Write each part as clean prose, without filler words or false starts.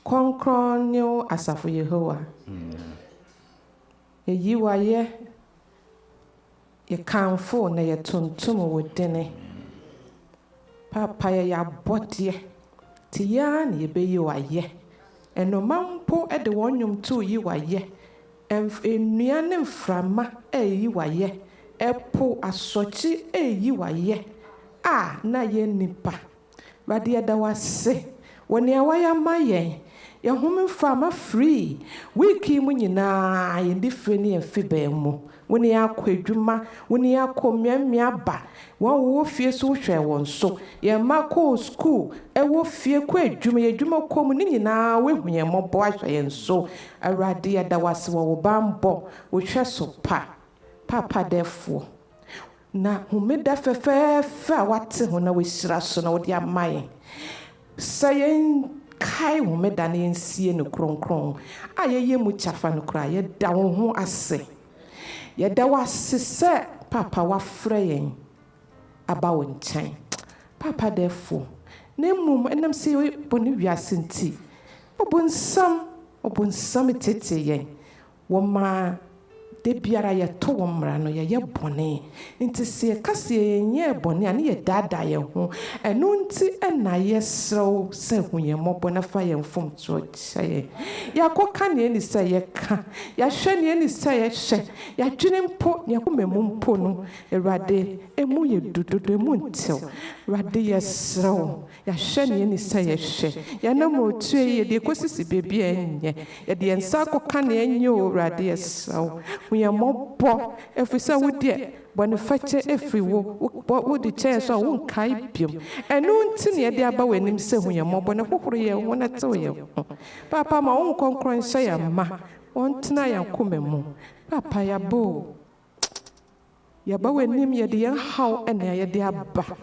Konkron new asafu Yehowa. Ye waye ye kanfo na ye tuntum wodene. Papa ya bodye ti ya na ye be waye. Eno mampo e de wonnwom to yi waye. Enuane mframa yi waye. Epo asochi yi waye. Na ye nipa. Bade ya da wase. Woni awaya maye. Ya home fama free wiki mu nyina ye different en fibe mu woni akwadwuma woni akomiamia ba wo fie so hwe won so ye mako school e wo fie kwa adwuma ye adwuma kom ni nyina we hunye mobo ahwe yen so awrade ya da wase wo bambo wo hwe so papa defo na humeda fefefe a wate ho na we sira so na wo dia maye sayen kai wo meda ne nsie no kronkron ayeye mu chafa no kra ye da wo ho ase ye da wase se papa wa freyen aba wo nchen papa defo ne mum enam se boni wiase nti obonsam tete yen wo ma de biara ye to wo mra no ye bone nti se kase ye bone ani ye dada ye ho enu nti na ye srew se hunye mobo na fa ye mfom to che ya koka ne ni se ye ka ya hwe ne ni se ye hwe ya dwene mpo ne ko memu mpo no ewrade emu ye dududu emu ntil rade ye srew ya hwe ne ni se ye hwe ya na mo tue ye de kosisi bebi enye ye de ensa koka ne enye o rade ye srew we mobo efisa wodie bonifache efriwo di che so won kai biom enu nti ne de aba wanim se hu ye mobo ne kokoro ye wona te ye papa ma won konkron hye ya ma won tena ya komemu papa ya bo ya ba wanim ye de haw ene ye de aba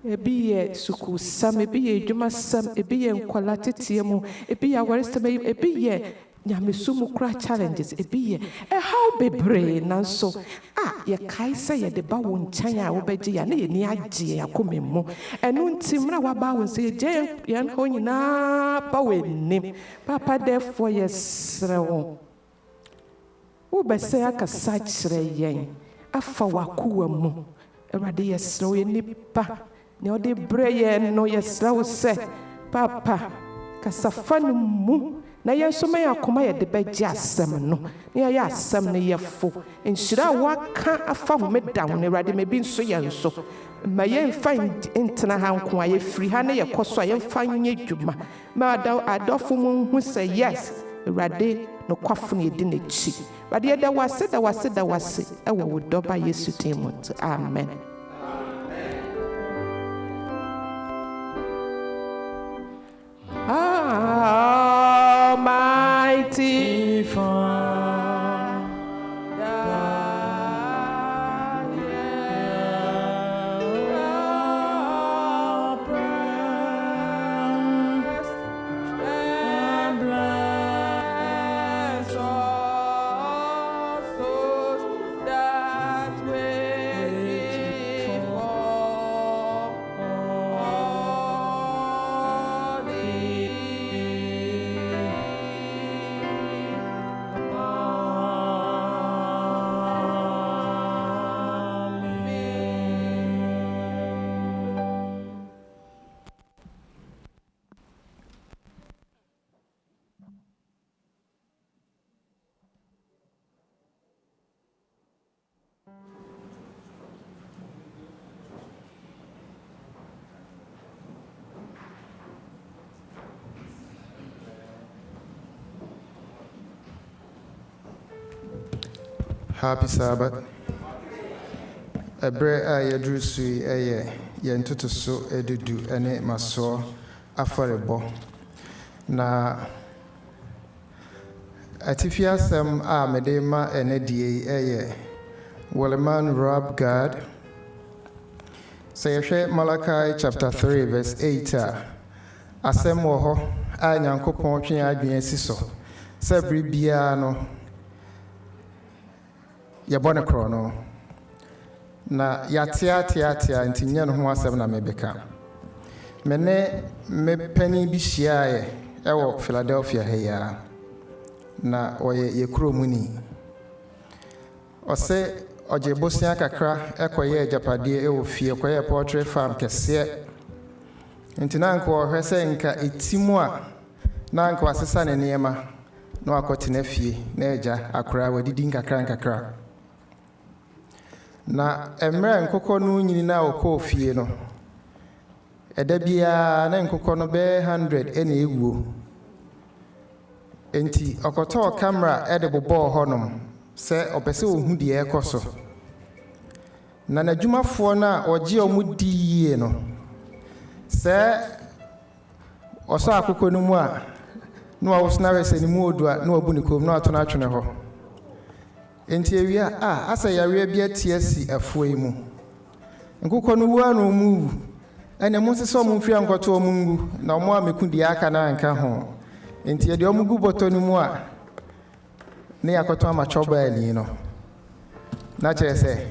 ebi ye suku sam, ebi ye edwuma sam, ebi ye nkwala tetie mu, ebi ye awaresem, ebi ye nyamesumu kura challenges, ebi ye how bebre nanso ye kai say ye de ba wo nkyɛn a wobɛgye ya na ye ni agye akome mu ɛno nti mra wa ba wo sɛ je yan ho nyina ba w'anim papa therefore yɛsrɛ wo wobɛsɛ akasa kyerɛ yɛn afa wakowa mu Awurade yɛsrɛ wo nipa ne ɔde brɛ yɛn no yɛsrɛ wo sɛ papa kasafa no mu na yenso me akoma ye de begye asem no na ye asem no ye fo nhyira waka afa ho meda wo ne Awurade me bi nso ye nso ma ye mfa ntena ha nko a ye firi ha na ye kɔso a ye mfa nye dwuma ma adofo mu hu sɛ yes Awurade no kwafo ne di n'echi Awurade ye da wase ɛwɔ wo dɔba Yesu din mu amen. Almighty Happy Sabbath. Ebre a yedru sui eye yentutu so edudu ene maso aforebo. Na atifia sem a medema ene die eye Waleman Rob God. Sayeshe Malachi chapter 3 verse 8 asem wo ho a Nyankopon twen adwen asiso. Sabri bia no yabone krono na yatia ntinye no ho asem na mebeka mene me pani bi hyiae ewo Philadelphia heya na oye yekro muni ose oje bosia kakra ekoye ajapade ewo fie koye poultry farm kese ntina nko ohwese nka etimu a na nka asesa ne niema no akotena fie na eja akra wadidi nkakra na emre nkokọ no nyini na okọ fie no eda bia na nkokọ no be 100 ene ewuo enti okoto camera ede bobo honom se opese ohu de ekoso na nadwumafo na oje omudi no se oso akokọ no mu a no awosna wese ni mu odua na wabu ni kom na atona atwene ho enti ewia asa yare bia tiasi afoyi mu nkokọ no wu anu mu ene mo se so mo mfia nkoto mo ngu na mo amekudi aka na nka ho enti e de omugu boto no mu a ne yakoto amachoba ali no na chese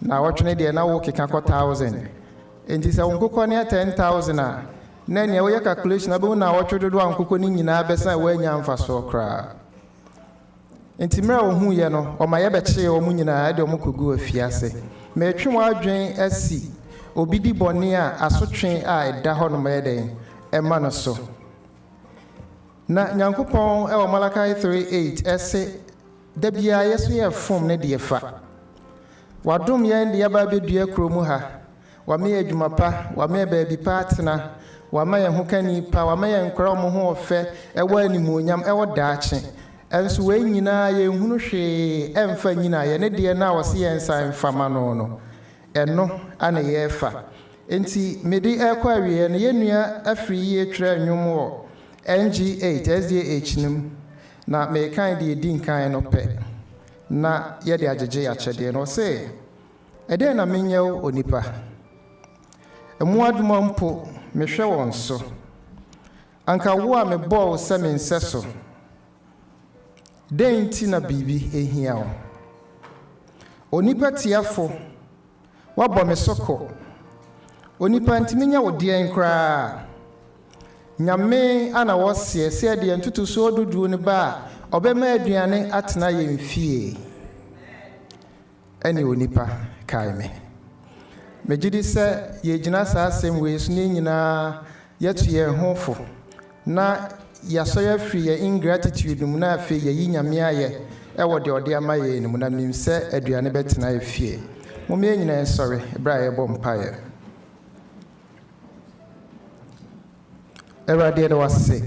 na wotwene de na wo keka 1000 enti se nkokọ ne 10000 a na ne wo calculation abe na wotwe do nkokọ ni nyina besa wa nya mfaso kra enti mra ohu ye no o ma ye beche o mu nyina de o mukogu afiase me twe mo adwen asi obidi bone a asotwe a eda ho no me den ema no so na Nyankopon e o Malachi 3:8 ese da bia yeso ye fom ne de fa wadom ye de aba bedua kromu ha wa me adwuma pa wa me baabi pa atena wa ma ye ho kani pa wa ma ye nkra mo ho ofe e wa animonyam e wo daache enso we nyina ye hunu hwe emfa nyina ye ne de na wose ye nsan fama no eno ana ye fa enti medi ekwa wie ne ye nua afri ye twa nwom wo NG8 SDH nim na me kan de din kan no pe na ye de agege ya chede no se ede na menyew onipa emu adoma mpo mehwɛ wɔn so anka wo a mebɔɔ sɛ me nsɛ so den nti na biribi ehia wo onipa tiafo wabɔ me so kɔ onipa ntimi nya wo deɛn koraa nyame ana wɔseɛ sɛ deɛ ntutu so odudu ne ba a ɔbɛma aduane atena yɛn fie ɛne onipa kae me megidi sɛ yɛgyina saa asɛm wei so ne nyinaa yɛto yɛn ho fo na yɛasɔre afiri yɛ ingratitude mu na afei yɛyi nyame ayɛ ɛwɔ deɛ ɔde ama yɛn mu na menim sɛ aduane bɛtena yɛ fie mommɛ nyinaa nsɔre ɛberɛ a yɛbɔ mpaeɛ Awurade de wase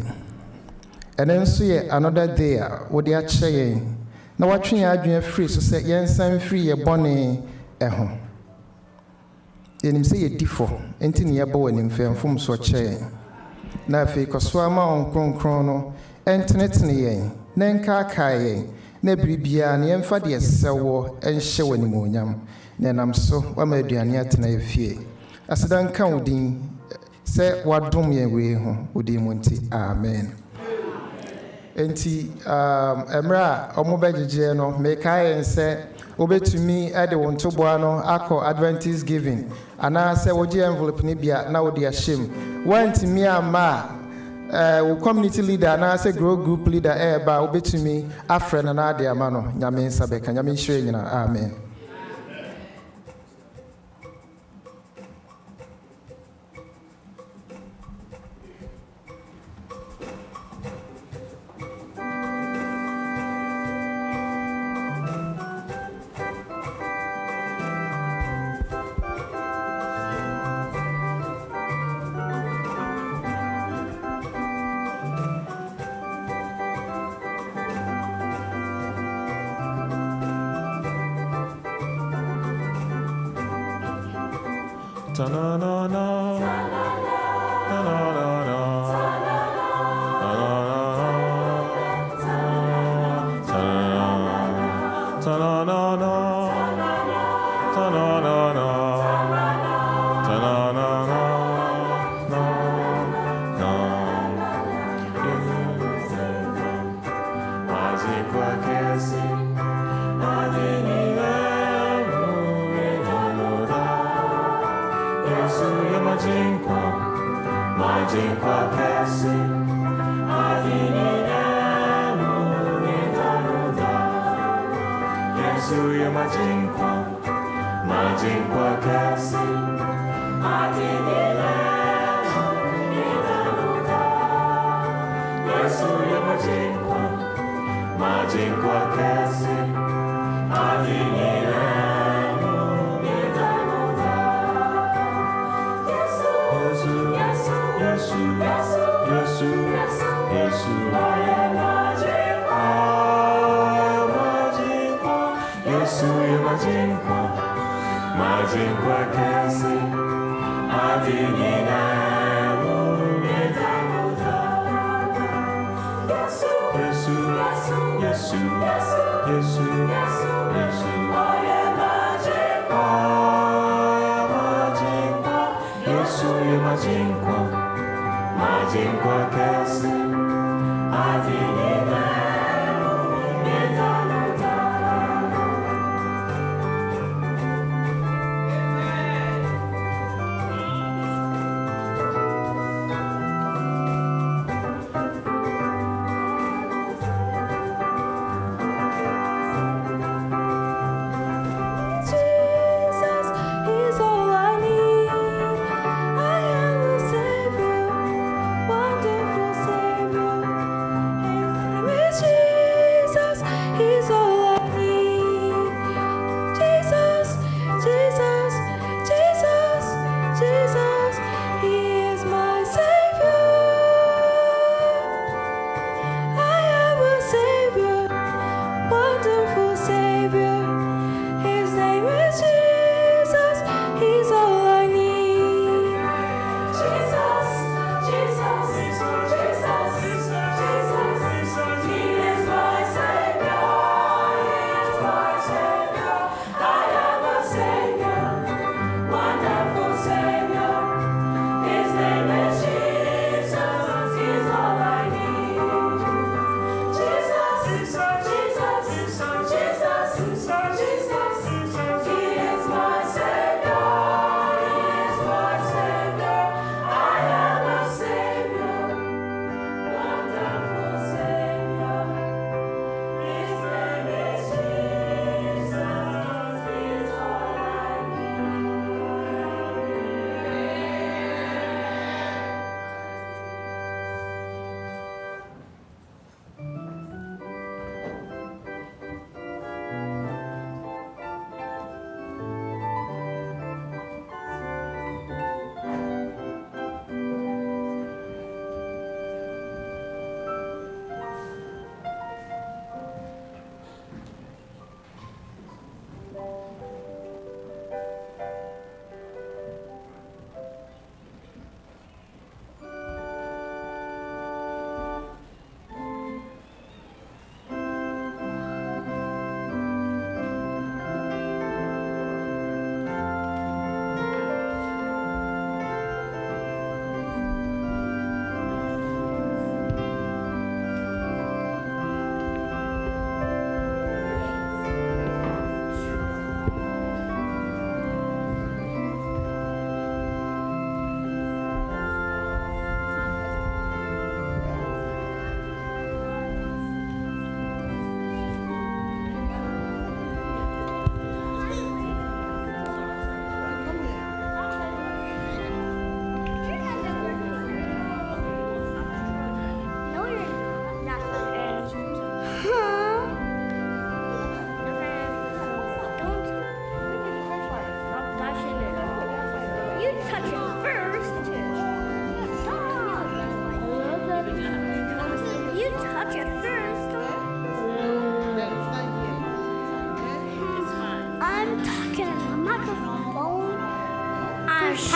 ɛne nso yɛ another day a wode akyerɛ yɛn na watwe yɛn adwene afiri so sɛ yɛnsan firi yɛ bɔne ɛho yɛnim sɛ yɛdi fɔ enti ne yɛbɔ wɔ animfɛmfom so kyerɛ yɛn na afei kɔso ama ɔnkronkron no ɛntenetene yɛn na ɛnkaakae yɛn na biribiara ne yɛmfa deɛ ɛsɛ wɔ ɛnhyɛ wɔ animuonyam na ɛnam so wama aduane atena yɛ fie aseda nka wo din sɛ wadom yɛn wei ho wo din mu nti amen enti emra a ɔmo bɛgyegyeɛ no mekae yɛn sɛ wobɛtumi de wo ntoboa no akɔ Adventist giving anaasɛ wogye envelope no bia na wode ahyɛm wantumi amma a wo community leader anaasɛ grow group leader ɛɛba a wobɛtumi afrɛ no na ade ama no nyame nsa bɛka nyame nhyerɛ nyina amen Ta-na-na-na, ta-na-na-na, ta-na-na-na, ta-na-na-na, ta-na-na-na, Savior, wonderful Savior,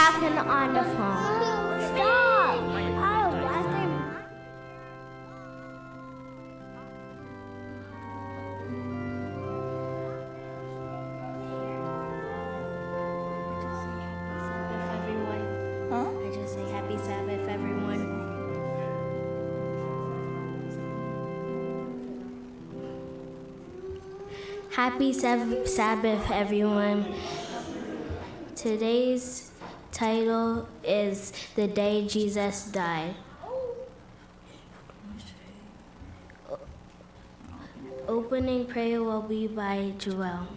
talking on the phone. Stop! Oh, bathroom. I just say happy Sabbath, everyone. Happy Sabbath, everyone. Today's title is The Day Jesus Died. Opening prayer will be by Joel.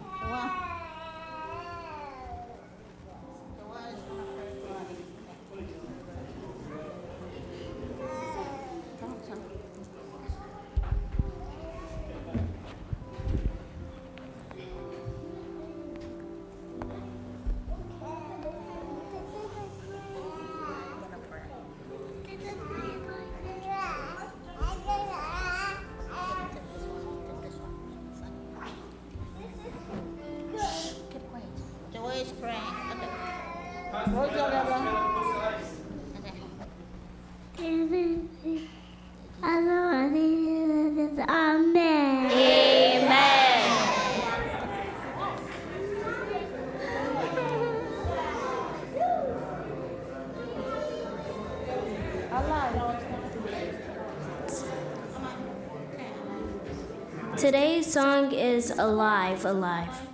Today's song is Alive, Alive.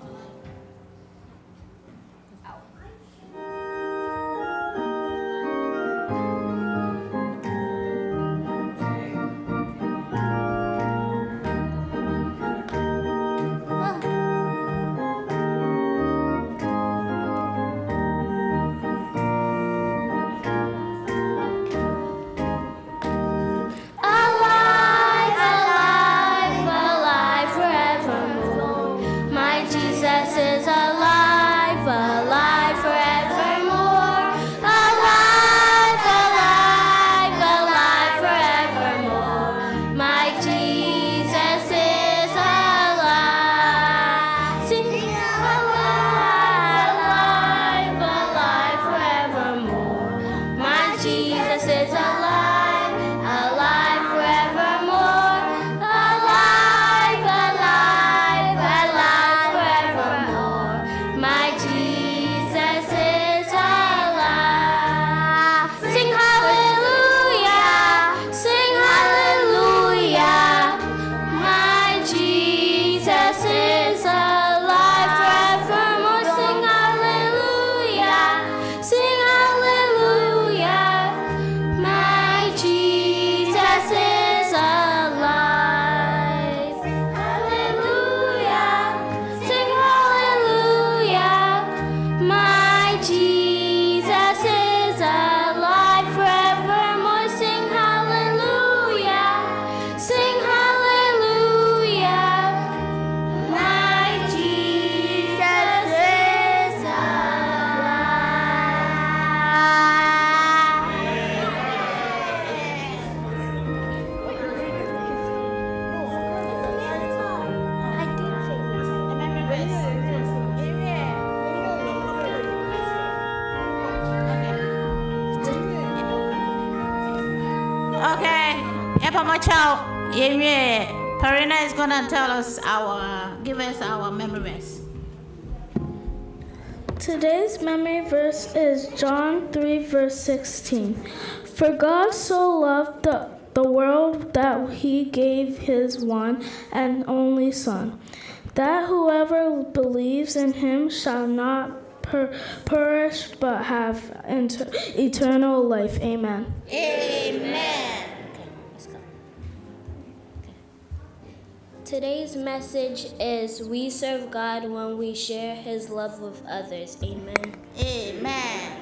Parina is going to tell us give us our memories. Today's memory verse is John 3, verse 16. For God so loved the world that he gave his one and only Son, that whoever believes in him shall not perish but have eternal life. Amen. Amen. Today's message is we serve God when we share his love with others. Amen. Amen.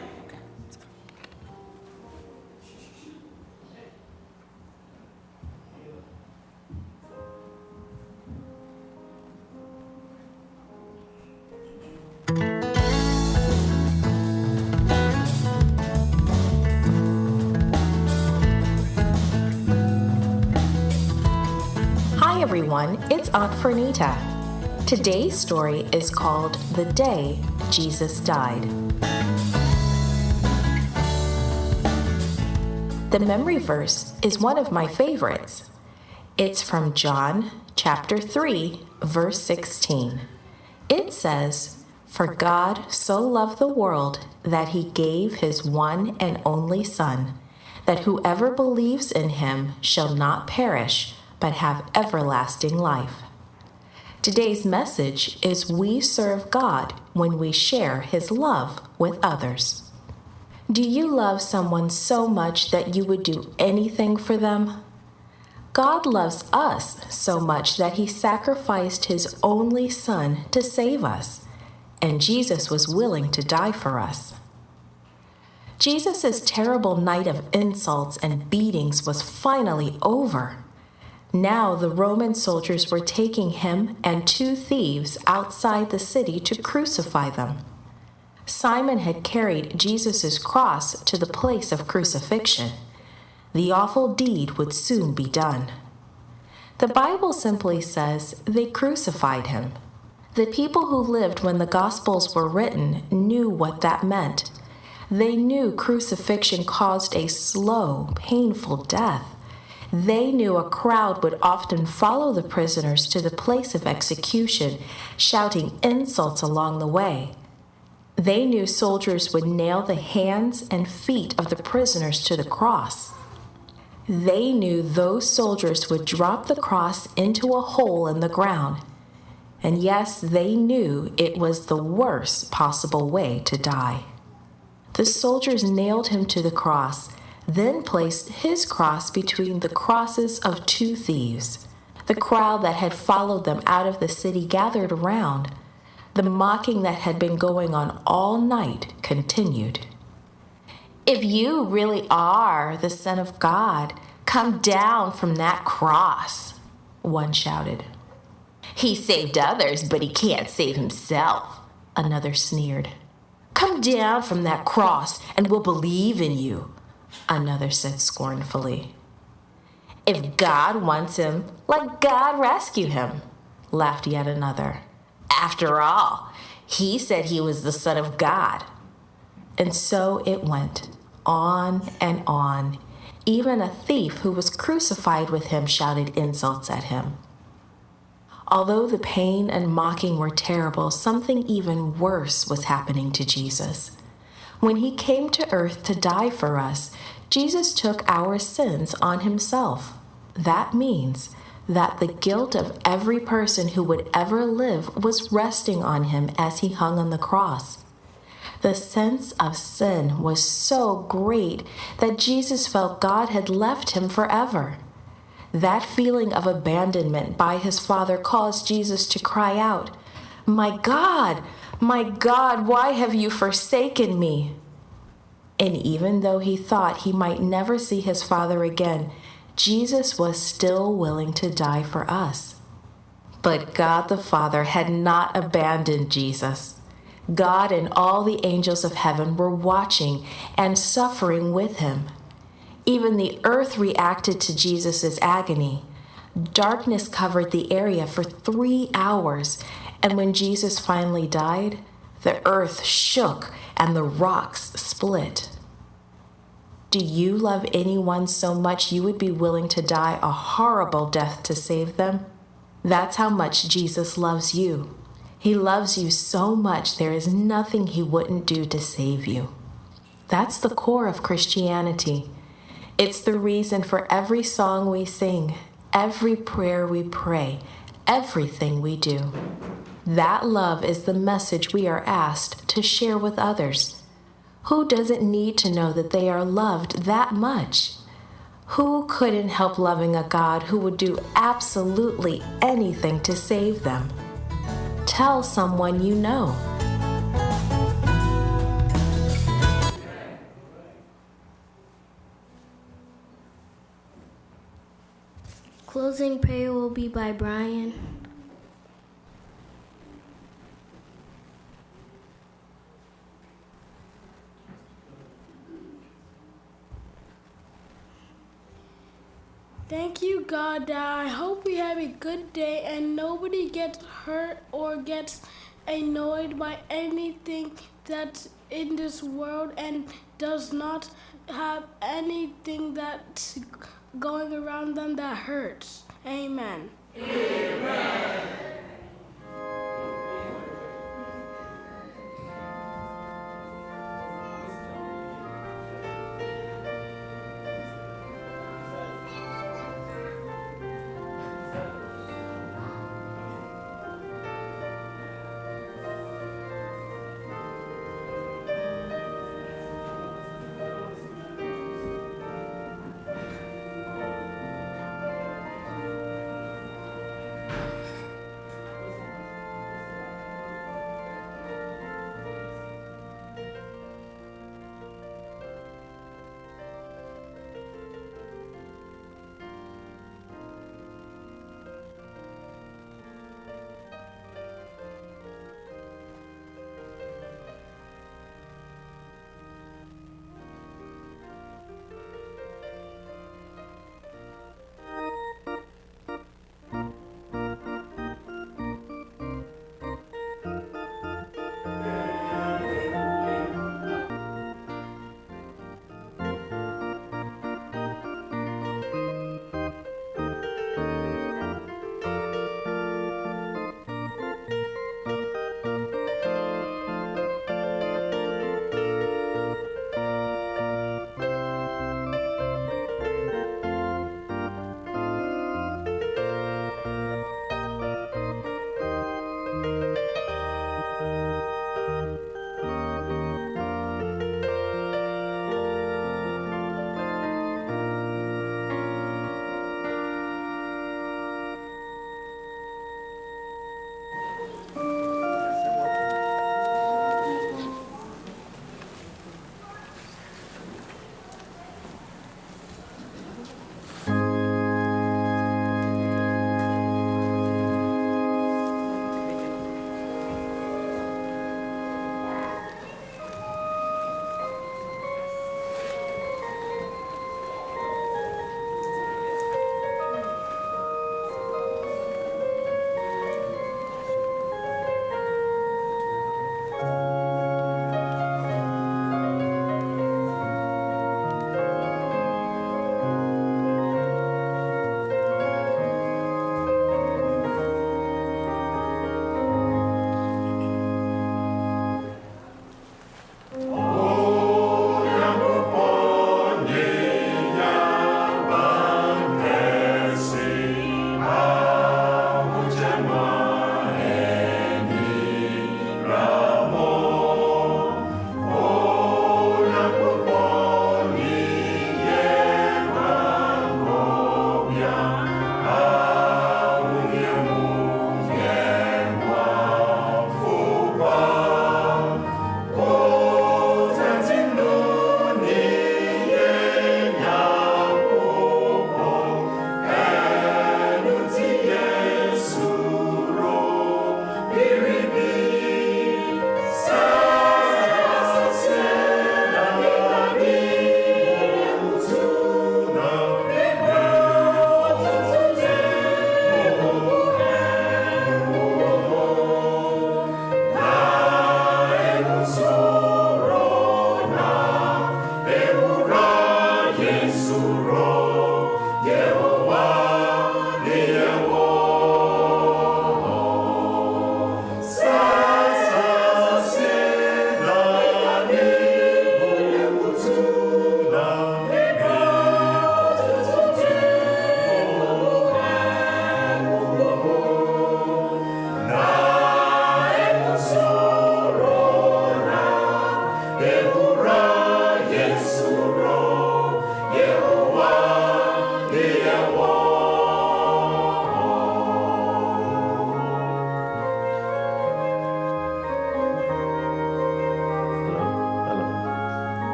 Hi everyone, it's Aunt Fernita. Today's story is called The Day Jesus Died. The memory verse is one of my favorites. It's from John chapter 3, verse 16. It says, "For God so loved the world that he gave his one and only Son, that whoever believes in him shall not perish, but have everlasting life." Today's message is we serve God when we share his love with others. Do you love someone so much that you would do anything for them? God loves us so much that he sacrificed his only Son to save us, and Jesus was willing to die for us. Jesus' terrible night of insults and beatings was finally over. Now the Roman soldiers were taking him and 2 thieves outside the city to crucify them. Simon had carried Jesus' cross to the place of crucifixion. The awful deed would soon be done. The Bible simply says they crucified him. The people who lived when the Gospels were written knew what that meant. They knew crucifixion caused a slow, painful death. They knew a crowd would often follow the prisoners to the place of execution, shouting insults along the way. They knew soldiers would nail the hands and feet of the prisoners to the cross. They knew those soldiers would drop the cross into a hole in the ground. And yes, they knew it was the worst possible way to die. The soldiers nailed him to the cross, then placed his cross between the crosses of 2 thieves. The crowd that had followed them out of the city gathered around. The mocking that had been going on all night continued. "If you really are the Son of God, come down from that cross," one shouted. "He saved others, but he can't save himself," another sneered. "Come down from that cross and we'll believe in you," another said scornfully. "If God wants him, let God rescue him," laughed yet another. "After all, he said he was the Son of God." And so it went on and on. Even a thief who was crucified with him shouted insults at him. Although the pain and mocking were terrible, something even worse was happening to Jesus. When he came to earth to die for us, Jesus took our sins on himself. That means that the guilt of every person who would ever live was resting on him as he hung on the cross. The sense of sin was so great that Jesus felt God had left him forever. That feeling of abandonment by his Father caused Jesus to cry out, my God, why have you forsaken me?" And even though he thought he might never see his Father again, Jesus was still willing to die for us. But God the Father had not abandoned Jesus. God and all the angels of heaven were watching and suffering with him. Even the earth reacted to Jesus' agony. Darkness covered the area for 3 hours, and when Jesus finally died, the earth shook and the rocks split. Do you love anyone so much you would be willing to die a horrible death to save them? That's how much Jesus loves you. He loves you so much there is nothing he wouldn't do to save you. That's the core of Christianity. It's the reason for every song we sing, every prayer we pray, everything we do. That love is the message we are asked to share with others. Who doesn't need to know that they are loved that much? Who couldn't help loving a God who would do absolutely anything to save them? Tell someone you know. Closing prayer will be by Brian. Thank you, God, that I hope we have a good day and nobody gets hurt or gets annoyed by anything that's in this world and does not have anything that's going around them that hurts. Amen.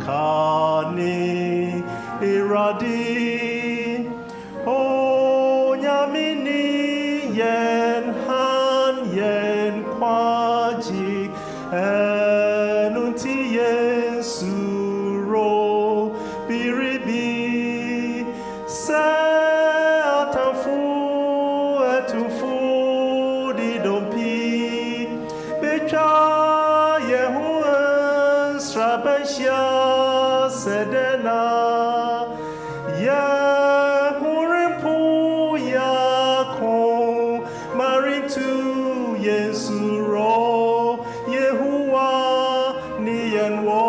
Francane, Iradi, oh. Yamini yen han yen kwaji enunti yen suro biribi sa atafu atufu di dompi becha yehuan strabasha sedena Yahurimpu yakon maritu Yesuro Yehua niyanwo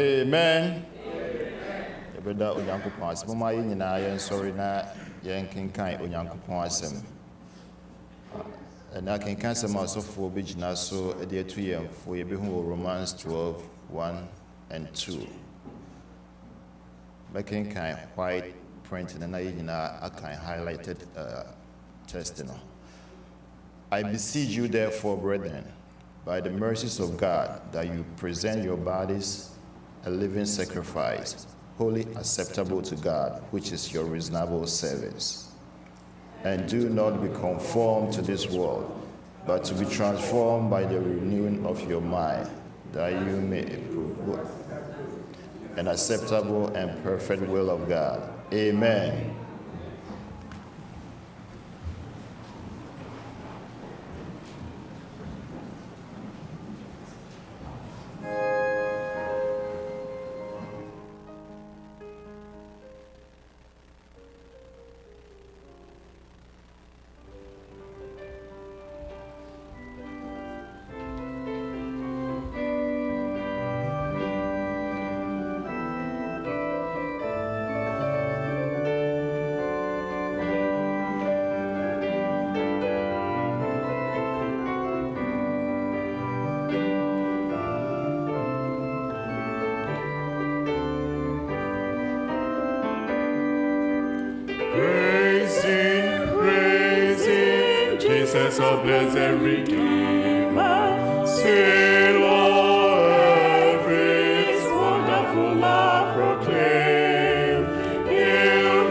Amen. Yɛbɛda Onyankopɔn ase. Moma yɛn nyinaa yɛnsɔre na yɛnkenkan Onyankopɔn asɛm. Ɛna kenkan asɛm a ɔsɔfoɔ bɛgyina so de atu yɛn fo yɛbɛhu wɔ Romans 12:1 and 2. Bɛkenkan white print na yɛn nyinaa akan highlighted text no. I beseech you therefore, brethren, by the mercies of God, that you present your bodies a living sacrifice, wholly acceptable to God, which is your reasonable service. And do not be conformed to this world, but to be transformed by the renewing of your mind, that you may approve an acceptable and perfect will of God. Amen. our blessed Redeemer, still o'er every wonderful love proclaim. Hail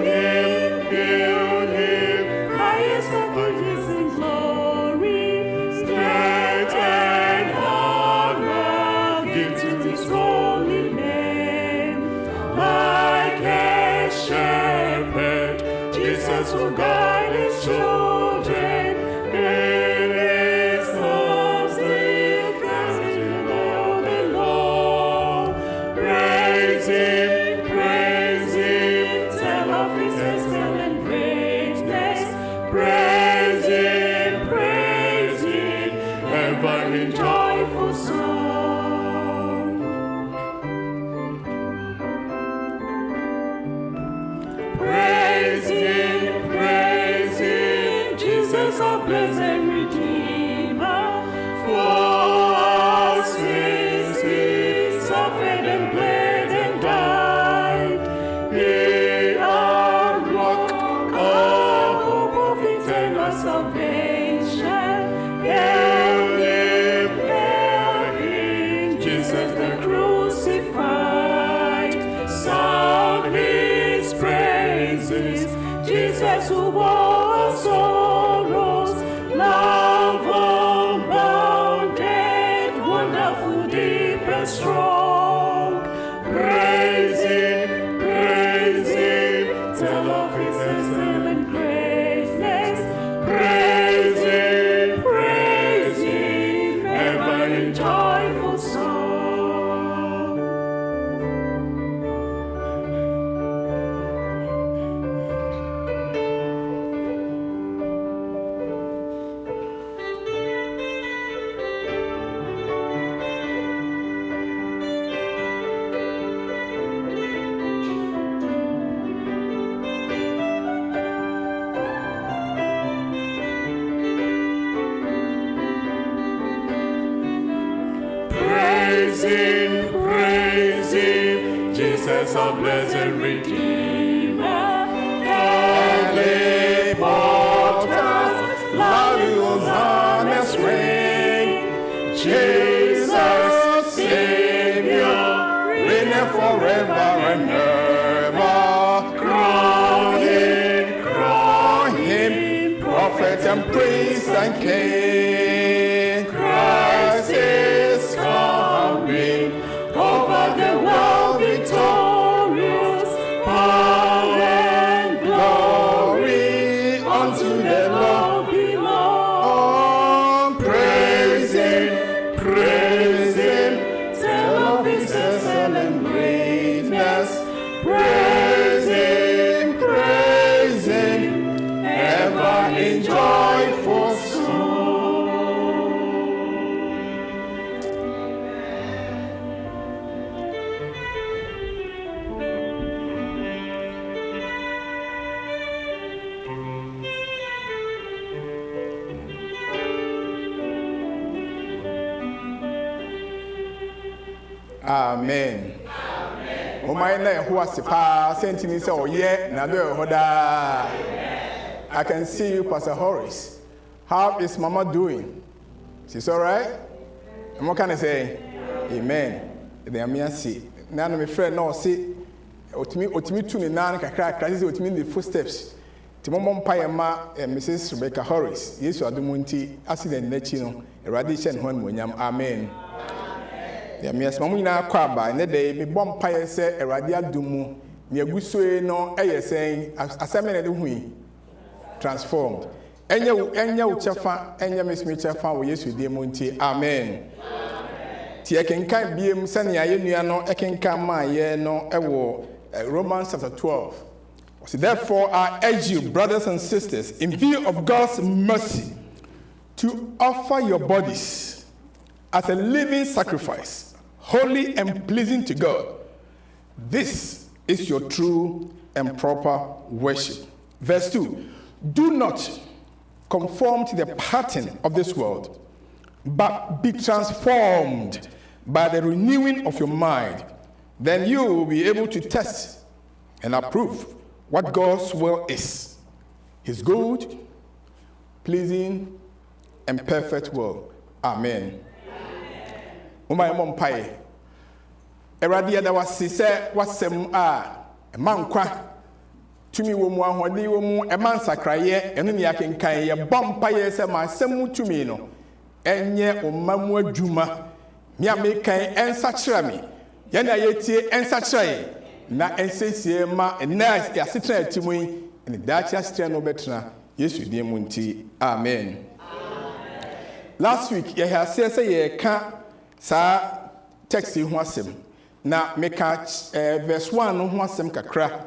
him, highest of ages in glory, strength and honor give to his holy name. Like a shepherd, Jesus will guide his children. In his arms they cast him all day long. Praise him, tell of his excellent greatness. Praise him, ever in joyful song. Praise him, Jesus our blessed Redeemer. For our sins he suffered and bled and died. He our rock, our hope of eternal salvation. Hail him, Jesus the crucified. Song his praises, Jesus who bore our sorrows, love unbounded, wonderful, deep and strong. Praise him, tell of his excellent greatness. Praise him, ever in joyful song. Praise him, Jesus our blessed Redeemer. Heavenly portals, loud hosannas ring. Jesus, Savior, reigneth forever and ever. Crown him, prophet and priest and king. Christ is coming, over the world victorious. Power and glory unto the Lord belong. Praise him, tell of his excellent greatness. Praise him, ever in joyful song. Amen. O my name who was pa sentini say oye na do hoda. I can see you, Pastor Horace. How is Mama doing? She's all right? And what can I say? Amen. They are me see. Now my friend no see otimi tu ni nan kakra kakra say otimi the footsteps. Ti mo mpa ma Mrs. Rebecca Horace. Yesu adumunti accident na chi no. Erade hye ne ho monyam. Amen. Ya me asma munyina kwa ba ne dey me bom paye se erade adumu me agusue no eyesen aseme na de hui transformed enya u chefa enya mesmi chefa wo Yesu de monti. Amen. Ti ekenkan biem sane ya yenua no ekenkan ma ye no ewo Romans chapter 12. So therefore I urge you, brothers and sisters, in view of God's mercy, to offer your bodies as a living sacrifice, holy and pleasing to God. This is your true and proper worship. Verse 2. Do not conform to the pattern of this world, but be transformed by the renewing of your mind. Then you will be able to test and approve what God's will is, his good, pleasing, and perfect will. Amen. Umay mompaye. Eradia da wasise wasem emankwa tumi wo mu ahode wo mu emansakraye eno ne yakenkan ye bompaye se ma semu tumi no enye omamu adwuma mi amekan ensakira mi ye na yetie ensakira ye na ensesie ma nice asetra atimu ne dachi asetra no betra Yesu din mu nti amen. Last week ye ha say ye ka sa text ho asem na meka verse 1 no ho asem kakra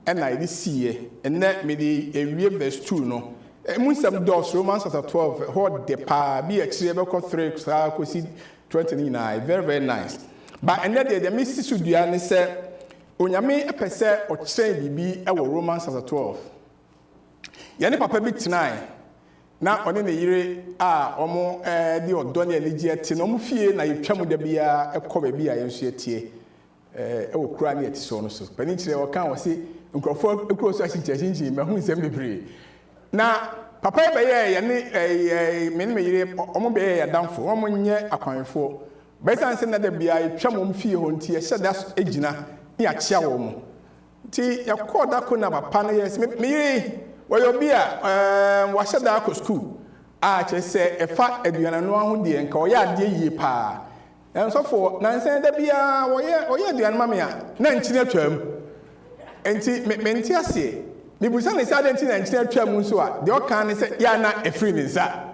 and I see and let me the verse 2 no Musam dos Romans chapter 12 what the pa be actually 3 29 very nice but and then the message should be and say onyame epese o kire bibi e wo Romans chapter 12 yani papa bi tonight na one ne yire omo di odo ne eligi eti no mo fie na yetwam da bia ekọ ba bia yenso etie wo kura ne eti so no so pani kire wo kan wo se nkrofo ekuro so ahyinchi me hu nsem bebre na papa be ye ne me yire omo be ye damfo omo nye akwanfo be san se na da bia yetwam mo fie ho ntie hye da egina ne akya wo mo ti yakoda ko na papa na yes me yire Well, be was at the school. I just say a fat Adriana no one dear and call ya dear ye pa. And so forth. Now say there be or ya dear mamma, 19 term. And see, Mentia say, the Busan is identity and term Musua. The old can say, Yana a free inside.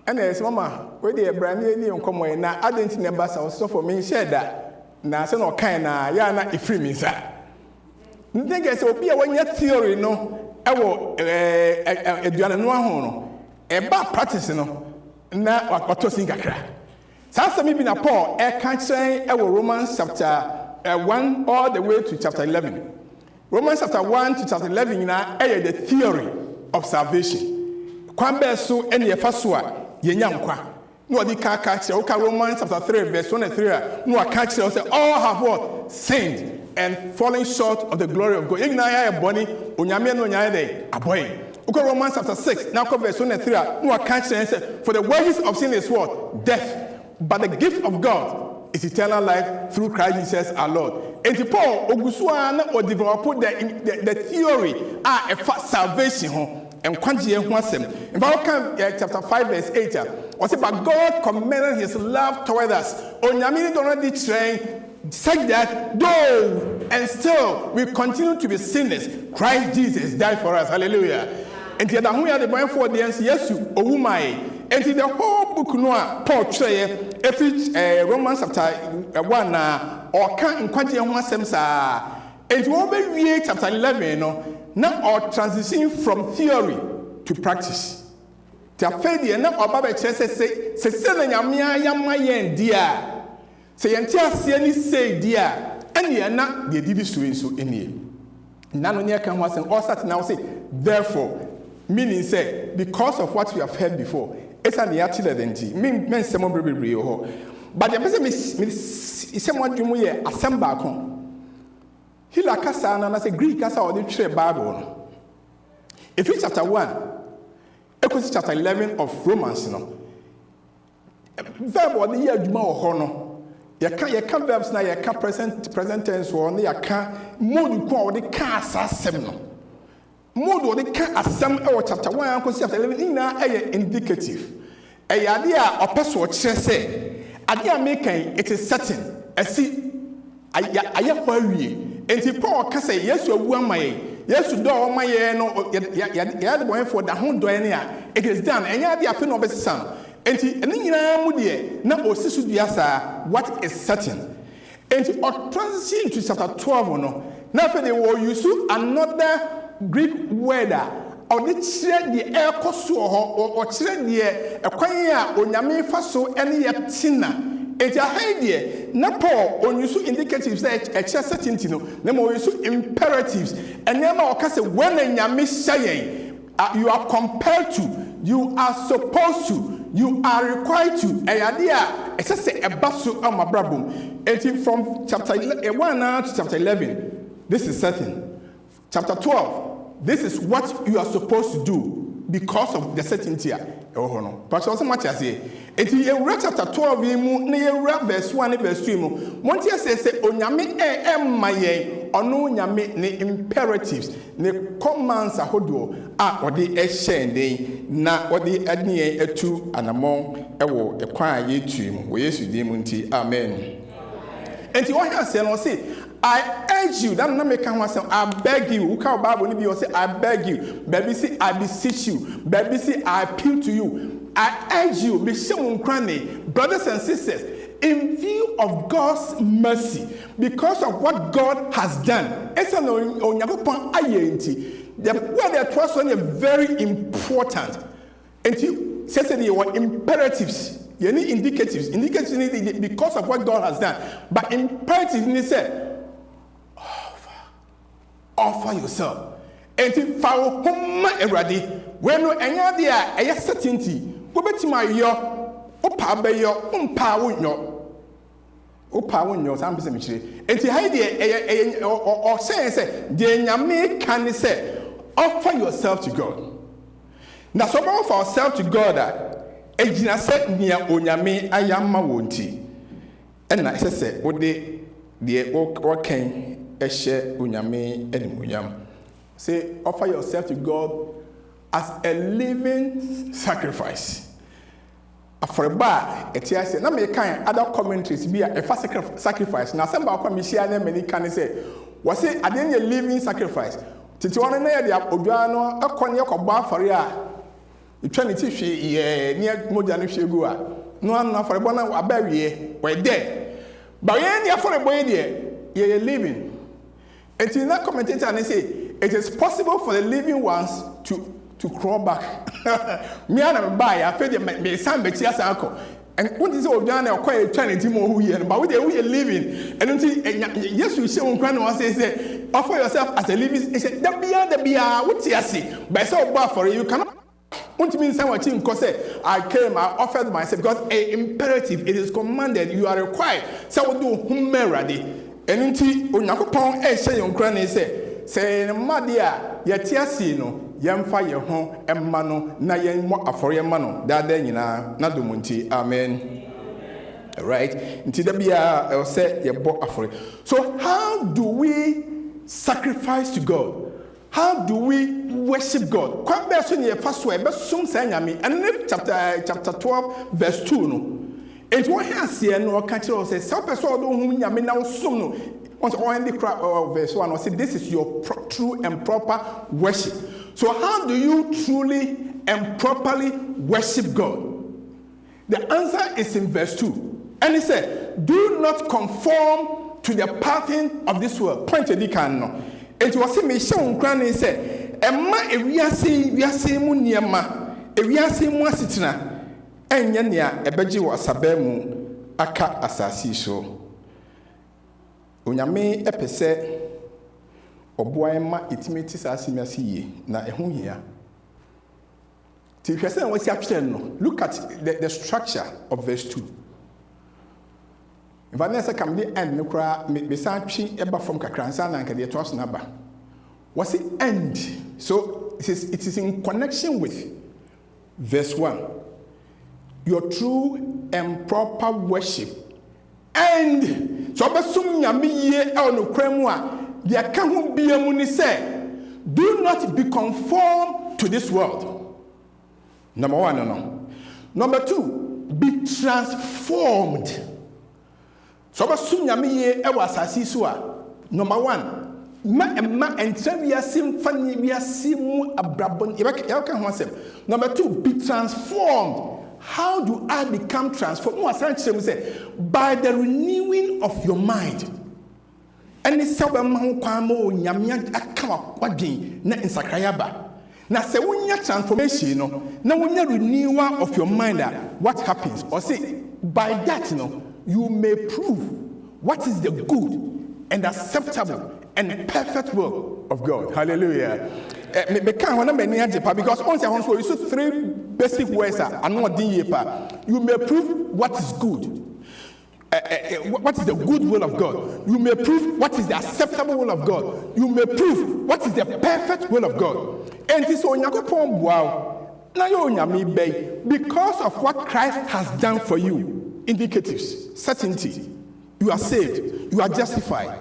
And there's Mamma, where they brand new come away now, identity numbers or so for me said that. Now, so no kind of Yana a free inside. Think as will be a 1 year theory no. Ewo eduane no aho no eba practice no na watosin kakra sasa mi bi na Paul kan kire ewo Romans chapter 1 all the way to chapter 11 Romans chapter 1 to chapter 11 na the theory of salvation kwan be so ene ye fa so a yenya nkwa no odi ka kire o ka Romans chapter 3 verse 1 and 3 no ka kire say all have what sinned and falling short of the glory of God. Ignaya boni onyame no nyaya dey aboy. Uko Romans chapter 6 now verse 1 and 3 no catch say for the wages of sin is what? Death. But the gift of God is eternal life through Christ Jesus our Lord. And Paul ogusua na o develop the theory salvation ho and kwanje ho asem. In chapter 5 verse 8 or say but God commended his love toward us. Onyame do not dey train such that though and still we continue to be sinners, Christ Jesus died for us. Hallelujah. And the other way the Bible for the answer yes owumai. And the whole book no Paul try every Romans chapter 1 or can kwanje ho asem sa. And we over chapter 11 no now our transition from theory to practice. The faith na oba be say na nyame ayama yen dia. Say yantia ni say dia and na the dibi so enie nano near can was and all start now say therefore meaning say because of what we have heard before it's an identity men some bebre ho but the person is someone dwumu ye assemble kon hila kasa na say Greek kasa or the trade Bible if it's chapter 1 equals chapter 11 of Romans no verb or the year dwuma ho no you can't verbs now, you can't present tense or you can't mode or the car assembly. Mode or the car assembly or chapter 1 chapter 11 in indicative. A idea or person say, idea making it is certain. I see, I am worried. And the Paul can say, yes, you are my, yes, you do my, no, you had the boy for the home doenia. It is done, and you have the affair of his son. And na osisu diasa what is certain. And or transition to chapter 12 no. Now they will use another Greek word or the chire the air koso or chire the ekwanya onyame fa so ene yetina. Et a idea na Paul on use indicatives that a certainty no. Na mo use imperatives and never or say when nyame say you are compelled to, you are supposed to, you are required to. Idea, it's just a basu on my brabum. And from chapter 1 now to chapter 11, this is certain. Chapter 12, this is what you are supposed to do because of the certainty. no but also much as it is chapter 12 mu verse 1 verse 2 mu want to say onyame maye ono nyame ne imperatives ne commands ahodo a ode ehyen na ode adne atu anamon ewo ekwan yetu mu wo Yesu dim nti amen enti what he say no say I urge you, that not make I beg you. Who can Bible you say I beg you, baby say I beseech you, baby say I appeal to you. I urge you, brothers and sisters, in view of God's mercy, because of what God has done. It's an onyankopon ayenti. The word that was one very important. And you said they were imperatives. You need indicatives. Indicatives because of what God has done. But imperatives he said, offer yourself. And if foul home already, when no any idea a certainty, go back to my yo, opa your power no. Opa no, some cemetery. And the idea or say, the Yame can say, offer yourself to God. Now, so offer ourselves to God that Ejina said near Onyame ayama wonti. And I say, what the Kwarteng Eshe Unyame Elimuyam. Say, offer yourself to God as a living sacrifice. For a bar, it is not make kind other commentaries be a first sacrifice. Now, some about Michiana many can say, was it a living sacrifice? Tituana near the Oduano, a cornea of bar for ya. You trying to teach near Mojani Shigua. No one for a bonnet, a berry, we're dead. But yeah, for a boy, dear, you're living. And in that commentator, and they say it is possible for the living ones to crawl back. Me and I buy. I feel me some bechias uncle. And what is all done? I'll quite trying to more who here, but we are living. And until yes, we show one say offer yourself as a living. He said the beer. What's you see? By so bad for you cannot. What means someone because I came, I offered myself because a imperative. It is commanded. You are required. So do whom ready. And until Unyakopon say on granny say Madia, Yatiasi no, Yamfa your home, and Mano, Nayan more for your mano, that then you know, Nadumunti, amen. Right? Until the Bia, I'll say your book for it. So, how do we sacrifice to God? How do we worship God? Quite best in your first way, but soon saying me, and in chapter 12, verse 2. No. And what he has here, no country or says, some person whom you may now soon. Once all in the verse 1, or say, this is your true and proper worship. So, how do you truly and properly worship God? The answer is in verse 2. And he said, do not conform to the pattern of this world. Point to the canon. It was a mission, Granny said, Emma, if we are seeing Muniama, if we are seeing Wasitina. Enyanya ebeji wa sabemu aka asasi so onyame epese oboa ma itimeti sasimasi ye na ehu hia ti hwese na wasi atwe no. Look at the structure of verse 2. In Vanessa can be end no kra me san twi eba from kakransa na nka de to so na ba was it end. So it is in connection with verse 1. Your true and proper worship. And so besum nyame ye no kwemu a de aka ho bia mu ni say, do not be conformed to this world. Number 1 no. Number 2, be transformed. So besum nyame ye was asasi so a number 1, ma entra wiase mfani wiase mu abrabon e ka ho asem. Number 2, be transformed. How do I become transformed? By the renewing of your mind. And it's so nyamia akawa kwadin na insakrayaba. Na se wonya transformation no, na wonya renewal of your mind. What happens? Or say by that you may prove what is the good and acceptable and perfect will of God. Hallelujah. Because once you use 3 basic words you may prove what is good. What is the good will of God? You may prove what is the acceptable will of God. You may prove what is the perfect will of God. And this on Yakopon wow na yo onyame bɛyi because of what Christ has done for you. Indicatives, certainty. You are saved, you are justified.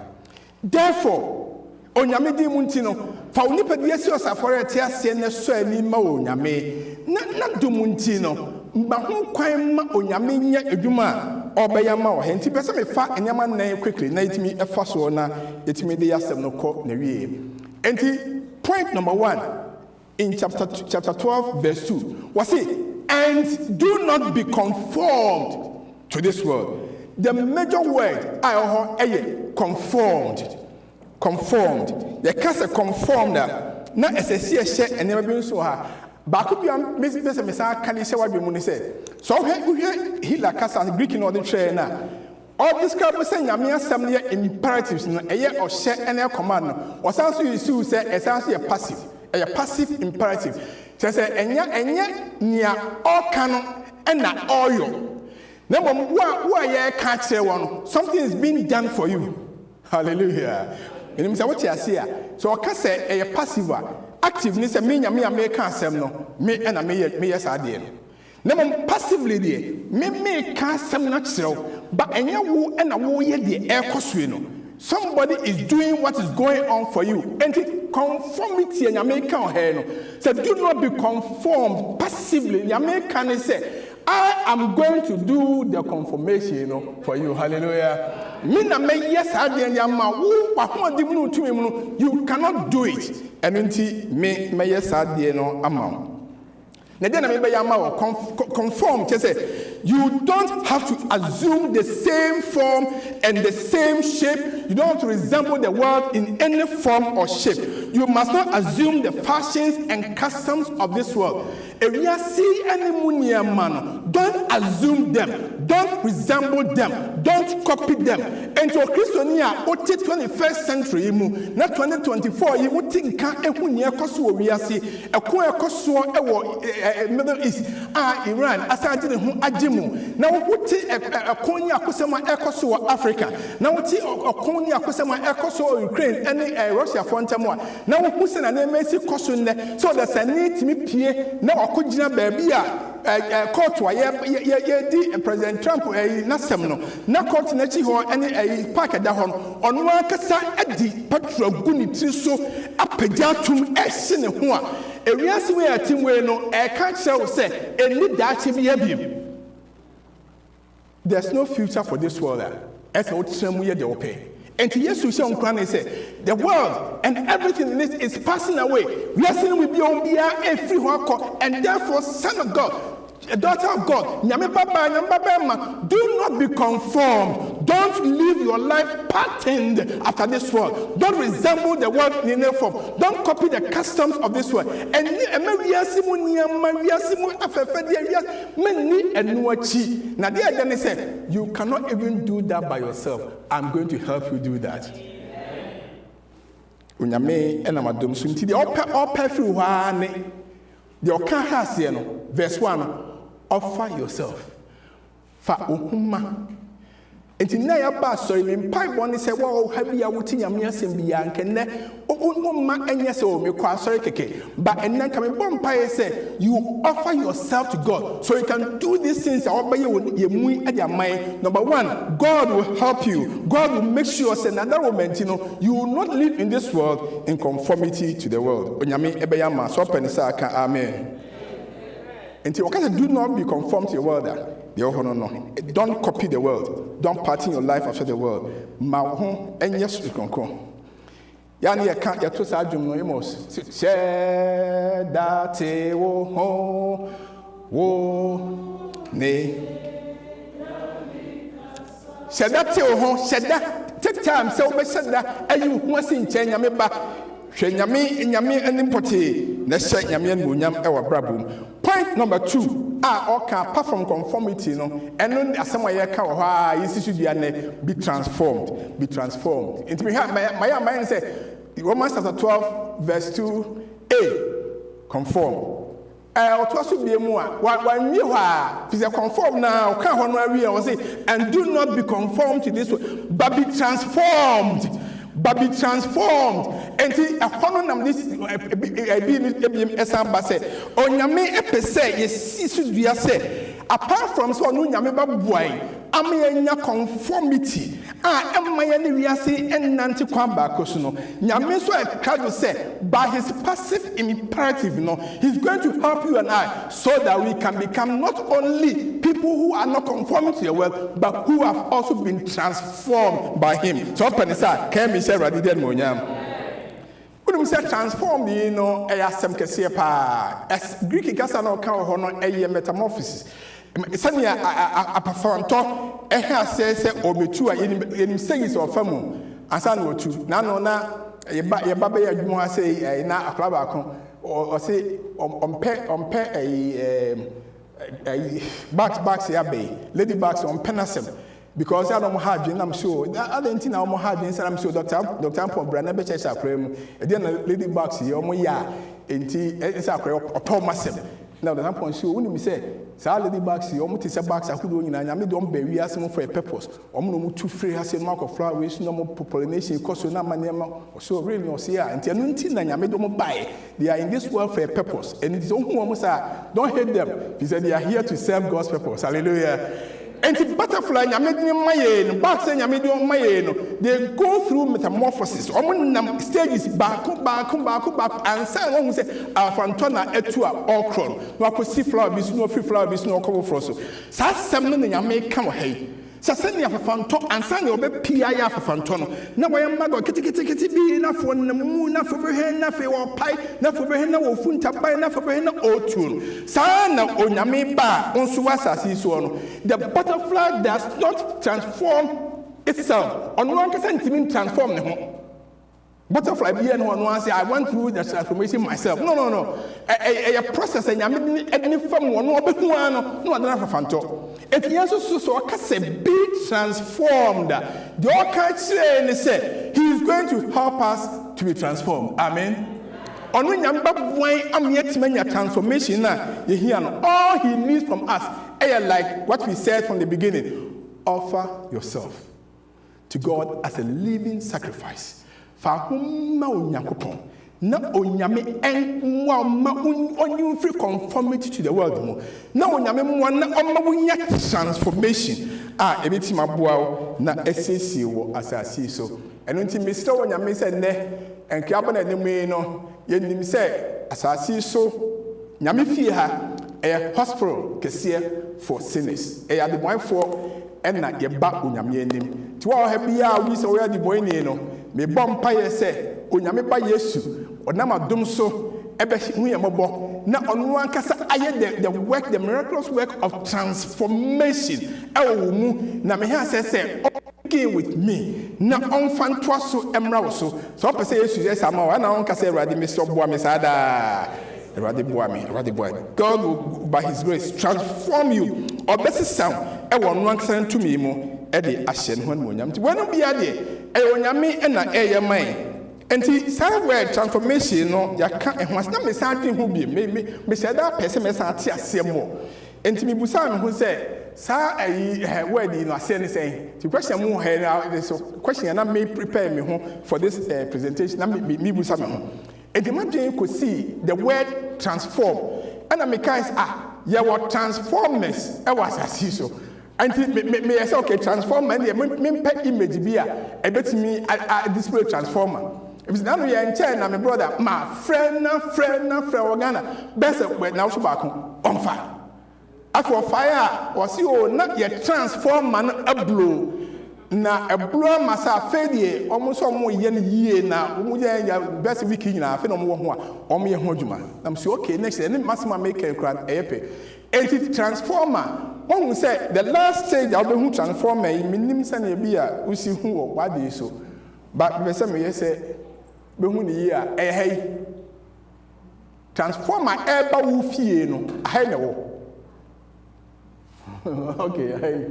Therefore, onyame di mu nti no fa onipa di esi osafore ate ase na so ani ma onyame na do mu nti no mba ho kwan ma onyame nya adwuma a obɛya ma wo henti pese me fa enyama nan quickly na itimi efa so na itimi de yasem no kɔ na wie enti point number 1 in chapter 12 verse 2 was it, and do not be conformed to this world. The major word I conformed. The case conformed na esesi ehye enema bi nso ha ba ko bia mesa kan hye wa bi mu ni say so hwe hila kasa Greek no the train na all describe say nyame asem ne imperatives no eye ohye ene command no osan so use say esan so passive passive imperative say enya nia oka no na oyo na mom wo ye ka kire won something is being done for you. Hallelujah. Menim say what you see so oka say passive active ni say me nyame me ka asem no me na me yes ade no na mom passively dey me ka asem na kire but enya wo na wo ye dey ekosue no somebody is doing what is going on for you and conformity nyame ka o he no say do not be conformed passively nyame can say I am going to do the confirmation for you. Hallelujah. You cannot do it. And me yes amount. Conform. You don't have to assume the same form and the same shape. You don't have to resemble the world in any form or shape. You must not assume the fashions and customs of this world. If you see any munia man, don't assume them, don't resemble them, don't copy them. And to Christiania, 21st century, not 2024, you would think Ekunia Kosu, we are see a Koya Kosu, Middle East, Iran, Asadi, Ajimu. Now, what a Konya Kusama Ekosu, Africa. Now, what a Konya Kusama Ekosu, Ukraine, any Russia for Antamwa. Now, who's an MSC Kosun, so that's a need to me Pierre. Now, Kujina baby court wa ye President Trump nasem no na court na chi ho any park da ho ono akasa adi patro guni tri so apagya tum ehye ne ho a ewiase we atim we no e ka kire say eni da chi bi abiem. There's no future for this world as what tremu ye de opay. And to Jesus say, the world and everything in it is passing away. We are seeing we be on every one, and therefore, Son of God, a daughter of God, do not be conformed. Don't live your life patterned after this world. Don't resemble the world in any form. Don't copy the customs of this world. And you cannot even do that by yourself. I'm going to help you do that. Verse 1. Offer yourself. Fa ohuma. Enti na ya ba sorry me mpai boni se wo ha bia wuti nyame asem bia nkene ma enye se o me kwa sorry keke ba enna ka me bom mpai se you offer yourself to God so you can do these things obaye ye mu ade amai. Number 1, God will help you. God will make sure say na that moment you will not live in this world in conformity to the world. Onyame ebeya ma so penisa aka amen. Until do not be conformed to the world. Don't copy the world. Don't pattern your life after the world. And yes, you can come. Yani ya can't get to Sajum no emos. Share that wo ne. Share that take time so be said that and you must in change me back. Nyame animpote na hye nyame anuonyam ewa brabom. Point number 2 apart from conformity no eno asem aye ka wo ha yesisu bia ne be transformed. It me my say Romans chapter 12 verse 2a conform. Otoso bia mu a wan mi ho if you conform now ka ho no awie o say and do not be conformed to this world but be transformed but be transformed. And this onyame epese yesisu dua say apart from so no nyame ba boy amenya conformity emaya ne wiase enante kwan ba koso no nyame so ekado say by his passive imperative he's going to help you and I so that we can become not only people who are not conforming to the world but who have also been transformed by him. So penisa can be said radiden monyam we say transform asem kese pa as Greek kasa na ka ho no metamorphosis sania apafanto say obetu a yenim sayis of famu ansa na otu na no na ye baba ya adwuma ha say na akra ba ko o say ompe back ya be lady backs on penasem because I don't have dream, I'm sure. I don't think I'm hard dreams, I'm sure Dr. Paul Brana Beches are praying. Then lady box here, and it's a prayer or Thomas. Now, the point show, when you say, lady box here, almost is a box I could do in I don't bury us for a purpose. Almost too free has a mark of flowers, no more pollination, cost no money, or so really, or see, and nothing I made them buy. They are in this world for a purpose, and it's almost don't hate them. He said they are here to serve God's purpose. Hallelujah. And the butterfly, they go through metamorphosis. Stages back, and someone say, "Our fantona etua okron." No, I could see flower business, no free flower business, no cover frost. So, something you may come hey. So, send you a fanton, and send you a PIA for fanton. Now, I am not kitty be enough for the moon, enough for her, enough for pie, enough for her, no funta pie, enough for her, no tune. Sana on Yameba, on Suasa, the butterfly does not transform itself. On one percent, transform the home. Butterfly be and one say I went through the transformation myself. No. A process and any form one no other fanto. It yes so can be transformed. The all say he is going to help us to be transformed. Amen. On when I'm yet many transformation now, you hear all he needs from us. Like what we said from the beginning, offer yourself to God as a living sacrifice. Fa humma onyankopon na onyame enwa ma onyu free conformity to the world mo na onyame mo na omma wonya transformation ebeti maboa na esesi wo asasi so eno nti Mr. onyame se ne enkiaba na eneme no yenim se asasi so nyame fie ha hospital kese for sinners the boy for enna yeba onyame enim ti wa ha bia wi se we the boy ni no me bompa ye se onyame ba Yesu onam adom so ebe hu ye mobo na onu ankasa aye the work, the miraculous work of transformation ewo mu na me ha se begin with me na onfa ntoa so emra wo so pese Yesu yes ama na onkasa Awurade me so boa me sada Awurade boa me. God will by his grace transform you obesi sound ewo no ankasa ntumi mu ede ahye no ho nyam ti wonu bia de onyame na man enti say word transformation no yaka ehwas na me san twen ho bi me say that person me san te asem mo enti me busa me ho say sa word no ase ne say the question mo he na so question na me prepare me ho for this presentation na me busa me ho enti ma dwen ko see the word transform and me guys ye were transformers e was asiso. And me say okay transformer and me pet image be a bet me display transformer. If it's now we are in China, my brother, my friend Ghana, best word now back on fire. After fire was you not yet transformer a blow. Na a blow massa fade almost almost year now. Best week in a phenomenon or me hojuma. I'm so okay next year, Massima make a crowd epic. And it transformer. One will say the last stage of the transformer in minimum beer, we see who or what is so. But the same say, Behuni year, hey, transformer ever woofieno, I know. Okay,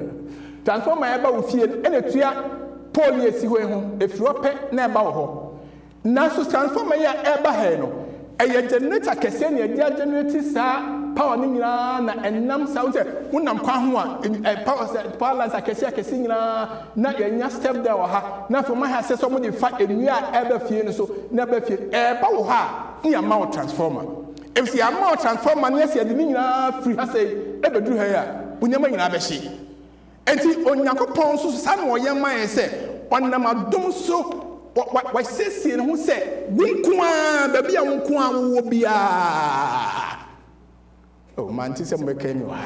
transformer ever woofien, and a tria poly if you are pet never ho. Now, so transformer ever heno, a generator can send a generator, sir. power ni nyinaa na enam sa wo se wonam kwa ho a power lines akese nyinaa na yenya step there wa ha na for my ha se so mo de fa enua ebe fie no so na ebe fie ba wo ha ya ma wo transformer if you am transformer na se de nyinaa free ha say ebe duru ha ya unyama nyinaa be hye enti onyankopɔn so sa na oyɛ man se onam adom so wa sesi ne ho se winkoa ba bia winkoa wo bia oh man ti se mo be mi wa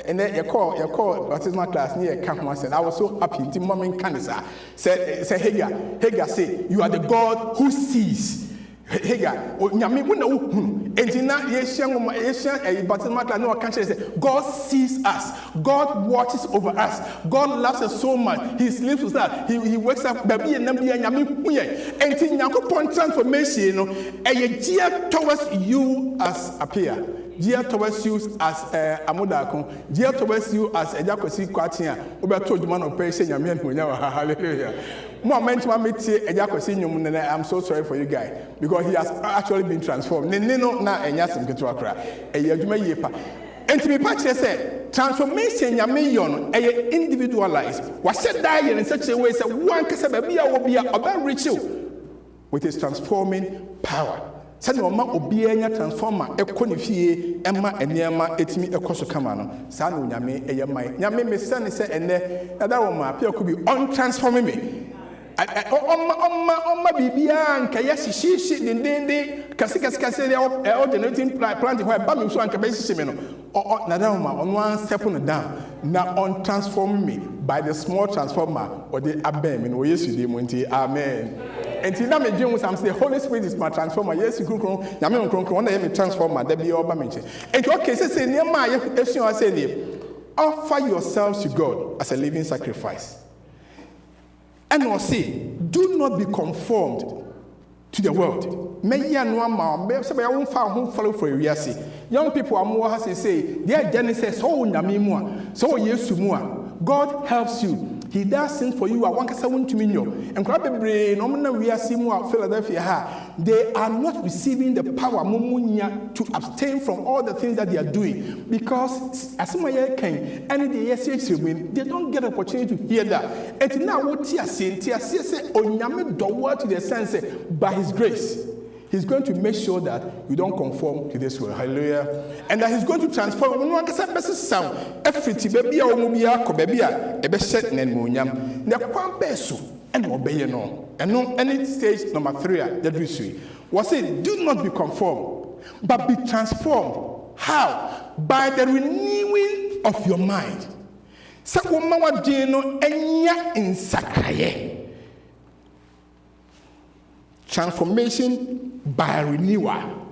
and then you call baptismal class near camp once and I was so happy to mom in Canada say Hagar say you are the God who sees Hagar nyame wo na wo hunu enti na yehia baptismal class no can say God sees us, God watches over us, God loves us so much, he sleeps with us, he wakes up baby and nyame hu ye enti nyakopon transformation no geared towards you as Appiah, geared towards you as Amodako, geared towards you as Ejakosi Kwarteng obeto djuma no pe se nyame hu nya wa hallelujah. Moment I'm so sorry for you guys because he has actually been transformed. No na enyasim keto akra. Eyadwuma yepa. Enti me pa kire say transformation nyame yon individualized. Wa said die in such a way say one kasa ba bia wo bia oba reach you with his transforming power. Said no ma obi anya transformer ekoni fie ema eniema etimi ekoso kama no. Sa no nyame eyemai. Nyame me sane say ene that wo ma Appiah Kubi on transforming me. Oma bibia nka yashishi dindindi kasi generating plant where ba me so anka be shishi me no na down ma on one step on down na on transform me by the small transformer or the abem in Yesu de monti amen. Enti na me dwem sam say Holy Spirit is my transformer. Yesu kronkron na me kronkron na me transformer da bi oba me nche. Enti okay say niam a yesu say ne offer yourselves to God as a living sacrifice. And will say, do not be conformed to the world. Young people are more as they say, their Genesis, so Namimua, so Yesumua. God helps you. He does things for you. I want to say to me, and probably we are seeing Philadelphia. They are not receiving the power to abstain from all the things that they are doing because as soon as they don't get opportunity to hear that. And now what Tia say, Onyame the word to the sense by His grace. He's going to make sure that you don't conform to this world. Hallelujah. And that he's going to transform. And any stage number 3, was it, do not be conformed, but be transformed. How? By the renewing of your mind. Transformation by renewal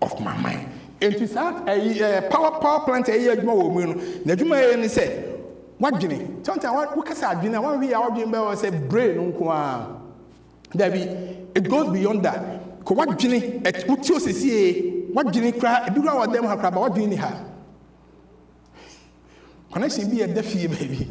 of my mind. And to that, a power plant a year more woman. Najuma said, what Jenny? Sometimes what can I do? One we are doing by say brain. It goes beyond that. What Jenny at Utios is what Jenny cry, do our them have crab, what Jenny have. Connection be a deaf baby.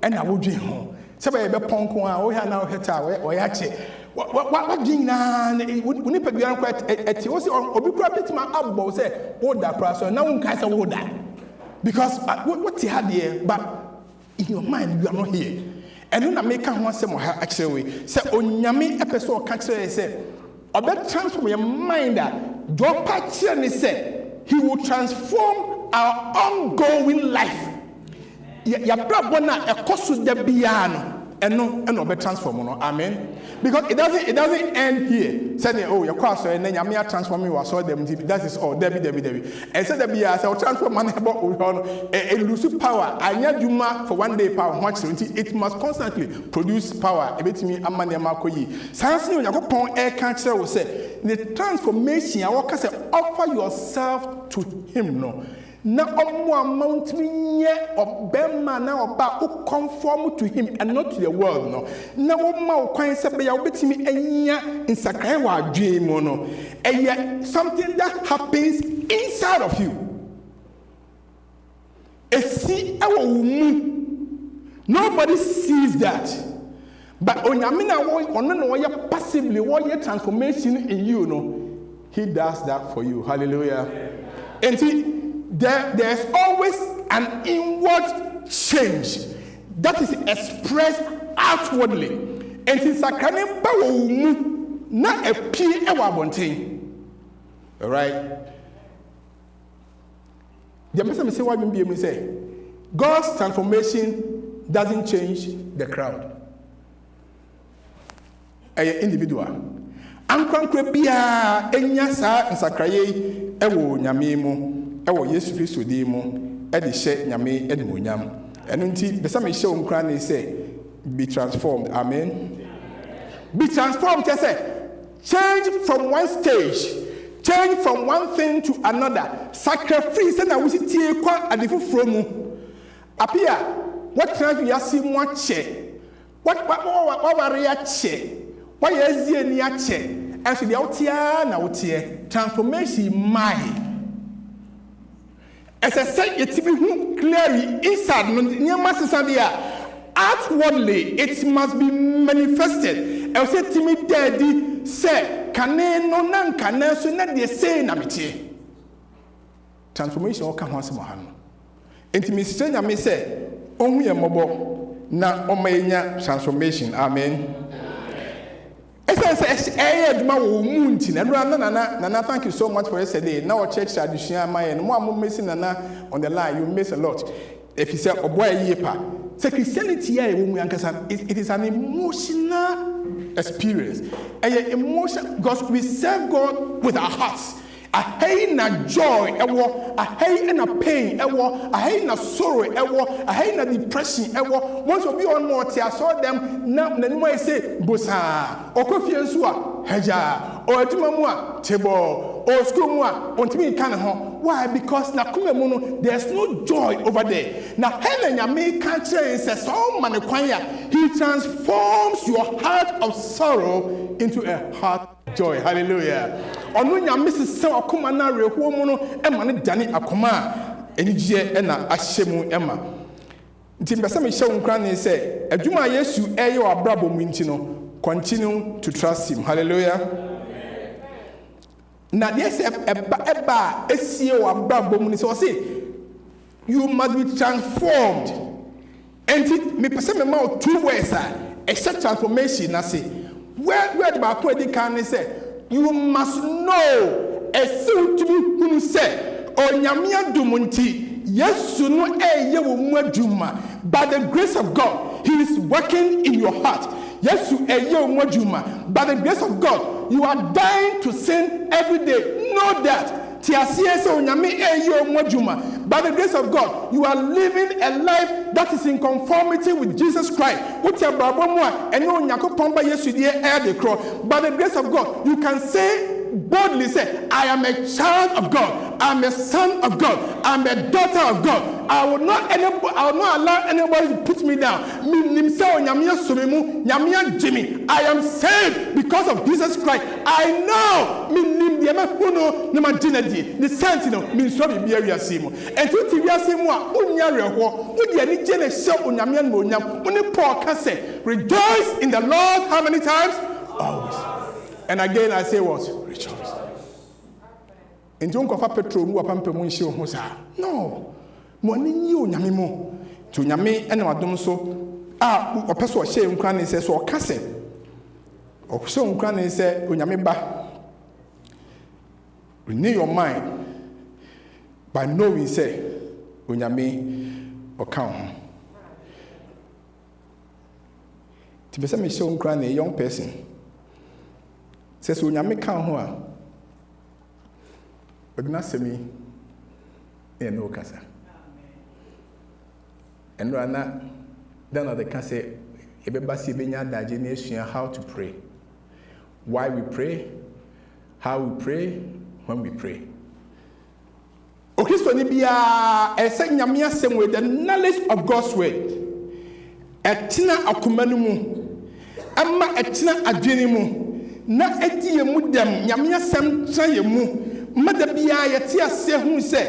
And I would dream home. Somebody be ponko, we have now heta, or actually. What doing now? We need to be quite at you. Or be quite my elbow say, hold that person. Now one can't hold that. Because what you had here, but in your mind, you are not here. And when I make one say more actually, say, on Yami episode catch say, or better transform your mind that your patcher say, he will transform our ongoing life. Ya brabona a cost the piano. And no be transform. Amen. Because it doesn't end here. Saying, oh, your course and then you may transform you saw them. That is all. Debbie. And said that be as I transform man about a lose power. I need you for one day power. It must constantly produce power. A bit me a man makoyi. Science you go pon air cancer will say the transformation. I walk say offer yourself to him. No. Na omo amount me obema na oba who conform to him and not to the world no na wo ma kwan se be ya obetimi anya insakrai wa adwe mo no something that happens inside of you nobody sees that but onyame na wo no wo ye passively wo ye transformation in you no he does that for you. Hallelujah. And there's always an inward change that is expressed outwardly. And sakane ba wo mu na epie e wa bonten. All right. The person say what me say God's transformation doesn't change the crowd. A individual. Ankwankwa bia enya sa nsakraye ewo nyame mu ewo Yesu Kristo di mu e de hye nyame e de monyam. Eno nti besa me hye onkra ne say be transformed. Amen. Be transformed, just say change from one stage. Change from one thing to another. Sacrifice na we tie kwa adefo mu. Appiah, what trans we see mo che. What worry a che. What is the ni a che. And so the outia na outie. Transformation mind. As I said, it be clearly inside near master outwardly it must be manifested. I say to me daddy say kane no nan kane so na de say na metie. Transformation o ka ho asemo ha no. Enti me say me say onhu ye mobo na o nya transformation. Amen. Nana, thank you so much for yesterday. Now church tradition my and more missing Nana on the line. You miss a lot. If you say oh boy yepa. So Christianity it is an emotional experience. And emotion because we serve God with our hearts. A hay na joy, a hay na pain, a hay na sorrow, a hay na depression. Once we be on more, I saw them now. Then I say, Bosa, or Kofiansua, Haja, or Timamua, Tebo, or Skumua, on Timmy Kanaho. Why? Because Nakumemono, there's no joy over there. Now, Helen, Yame country says, oh, Manakwaya, he transforms your heart of sorrow into a heart of joy. Hallelujah. Onu nyame sese akoma na rehuo mu no ema ne dane akoma enije na ahyemu ema nti mbese me hye nkra ne se adwuma Yesu eye wabrabo mu nti no continue to trust him. Hallelujah. Na yes eba esie wabrabo mu ni so say you must be transformed. And me pese me ma 2 words a transformation na say where the ba ko edi kan say you must know a soon to be who said, O Nyamia Dumunti, yes, no ye wumajuma. By the grace of God, He is working in your heart. Yes, you ye wumajuma. By the grace of God, you are dying to sin every day. Know that. By the grace of God, you are living a life that is in conformity with Jesus Christ. By the grace of God, you can say boldly, say, I am a child of God. I am a son of God. I am a daughter of God. I will not allow anybody to put me down. I am saved because of Jesus Christ. I know. The sentinel means so be area simo. And to tia simo unya reho. Udi ani jene show unyamian monyam. Uni Paul can say, rejoice in the Lord how many times? Always. And again I say what? Rejoice. And don't go for petrol mu apampe mu nshi ho sa. No. Mo ani nyi unyami mo. To nyame ena wadom so opeso hye nkran ne se so o ka se. O so nkran ne se unyame ba. Renew your mind by knowing, say, Unyame or count. To be some show crying a young person says, Unyame count who but not see me in no casa. And Rana, then the casa, everybody benya digestion how to pray, why we pray, how we pray. When we pray. Okay, so Nibia, a second Yamia same with the knowledge of God's word. Etina akumanumu, Amma etina adwenimu, na eti yemu dem, Yamia sem trayemu, Madabia yatia se hu se,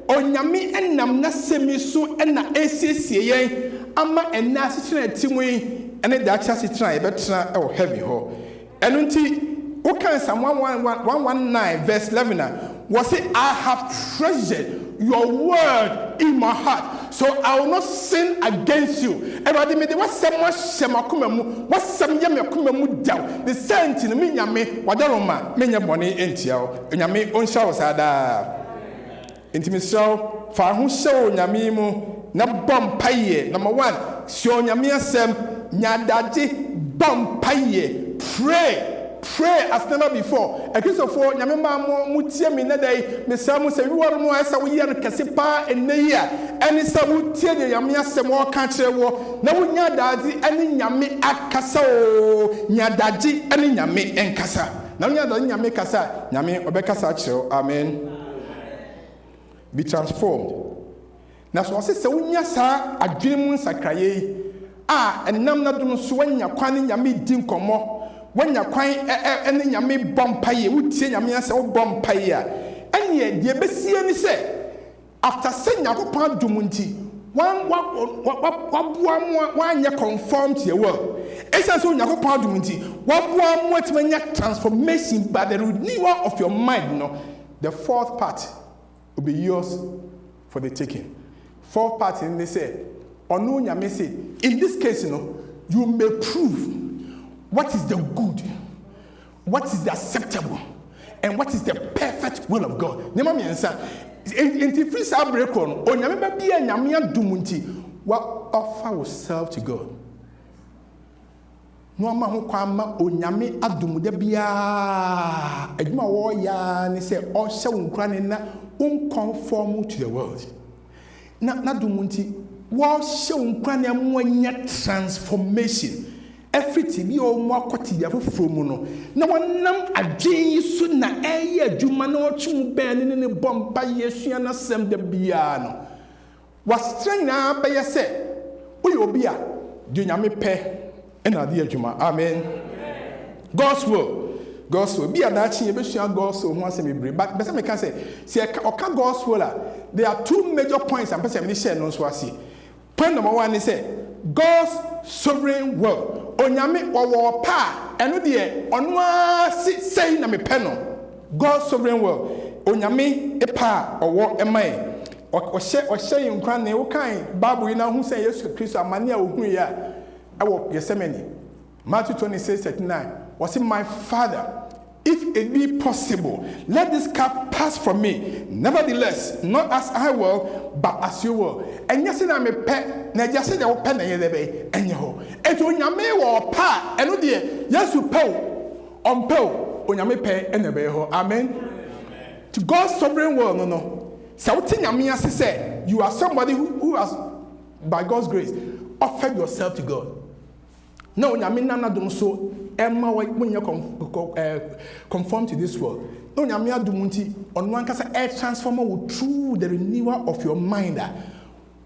o Yami enam na semi so ena esiesie, Amma ena sitina timwe, ene dacha sitra, betra or heavy ho. Enunti. Okay, Psalm 119 verse 11. was say, I have treasured your word in my heart, so I will not sin against you. Everybody, me what someone shemakumamu, what some yamakumamu down. The saint in me yame, wadaroma, menya money entiao, yame on show sada. Intimisho, for who show yamimu, na bomb paye. Number one, show yamia sem, nyadaji, bomb paye, pray. Pray as never before. A case of four, Yamama Mutia Minade, Miss Samu say, you are more as a year, Cassipa, and Naya, and it's a Mutia, Yamia Samo country war. No Yadazi, any Yami Akaso, Yadaji, any Yami and Casa. Now Yami Casa, Yami Obekasacho, Amen. Be transformed. Now, so I say, so Yasa, a dream sakraye. And Namna Dun Swanya, Quani Yami Dinkomo. When you're crying, and you may bomb pay, would say, I mean, so bomb pay. And yet, the Bessian say, after saying Yakopan Dumunti, one you conform to your world. It's also Yakopan Dumunti, one more when you transformation by the renewal of your mind. No, the fourth part will be yours for the taking. Fourth part, and they say, or no, you may say, in this case, you may prove. What is the good? What is the acceptable? And what is the perfect will of God? Nema mi answer. In the free break on nyame be a nyame adumunti, what offer yourself to God. No ama ho kwama onyame adumude bia. Aduma wo ya ni say o hye wonkura ne na unconform to the world. Na dumunti wo hye wonkura ne mo anya transformation. Everything you more quantity from no. No one nam a jay soon na air jumano chum ben in a bomb by Yeshiana sem de biano. Was strain by a set. We will be a dynamic pair and a dear Juma. Amen. God's will. God's will be a natching God's will once and be but some can say, God's will. There are two major points I'm passing no swasi. Point number one is God's sovereign will. Onyame owo pa eno de onwa say na me peno. God's sovereign will. Onyame epa owo emai. Ohye nkran ne wo kan Bible na hu say Yesu Kristo amane a ohun ya ewo Yesemani. Matthew 26:39. Was it my Father? If it be possible, let this cup pass from me. Nevertheless, not as I will, but as you will. And yes, I may pet, na just say the open na yebe, and yo. And to nyame wo pa, and no dear, yes, you po, on po, onyame pe, and the beho. Amen. To God's sovereign will, no. So, nyame as say, you are somebody who has, by God's grace, offered yourself to God. No, nyame nana dum so. Emma when you conform to this world. No, Yamia Dumunti on one case air transformer will through the renewal of your mind.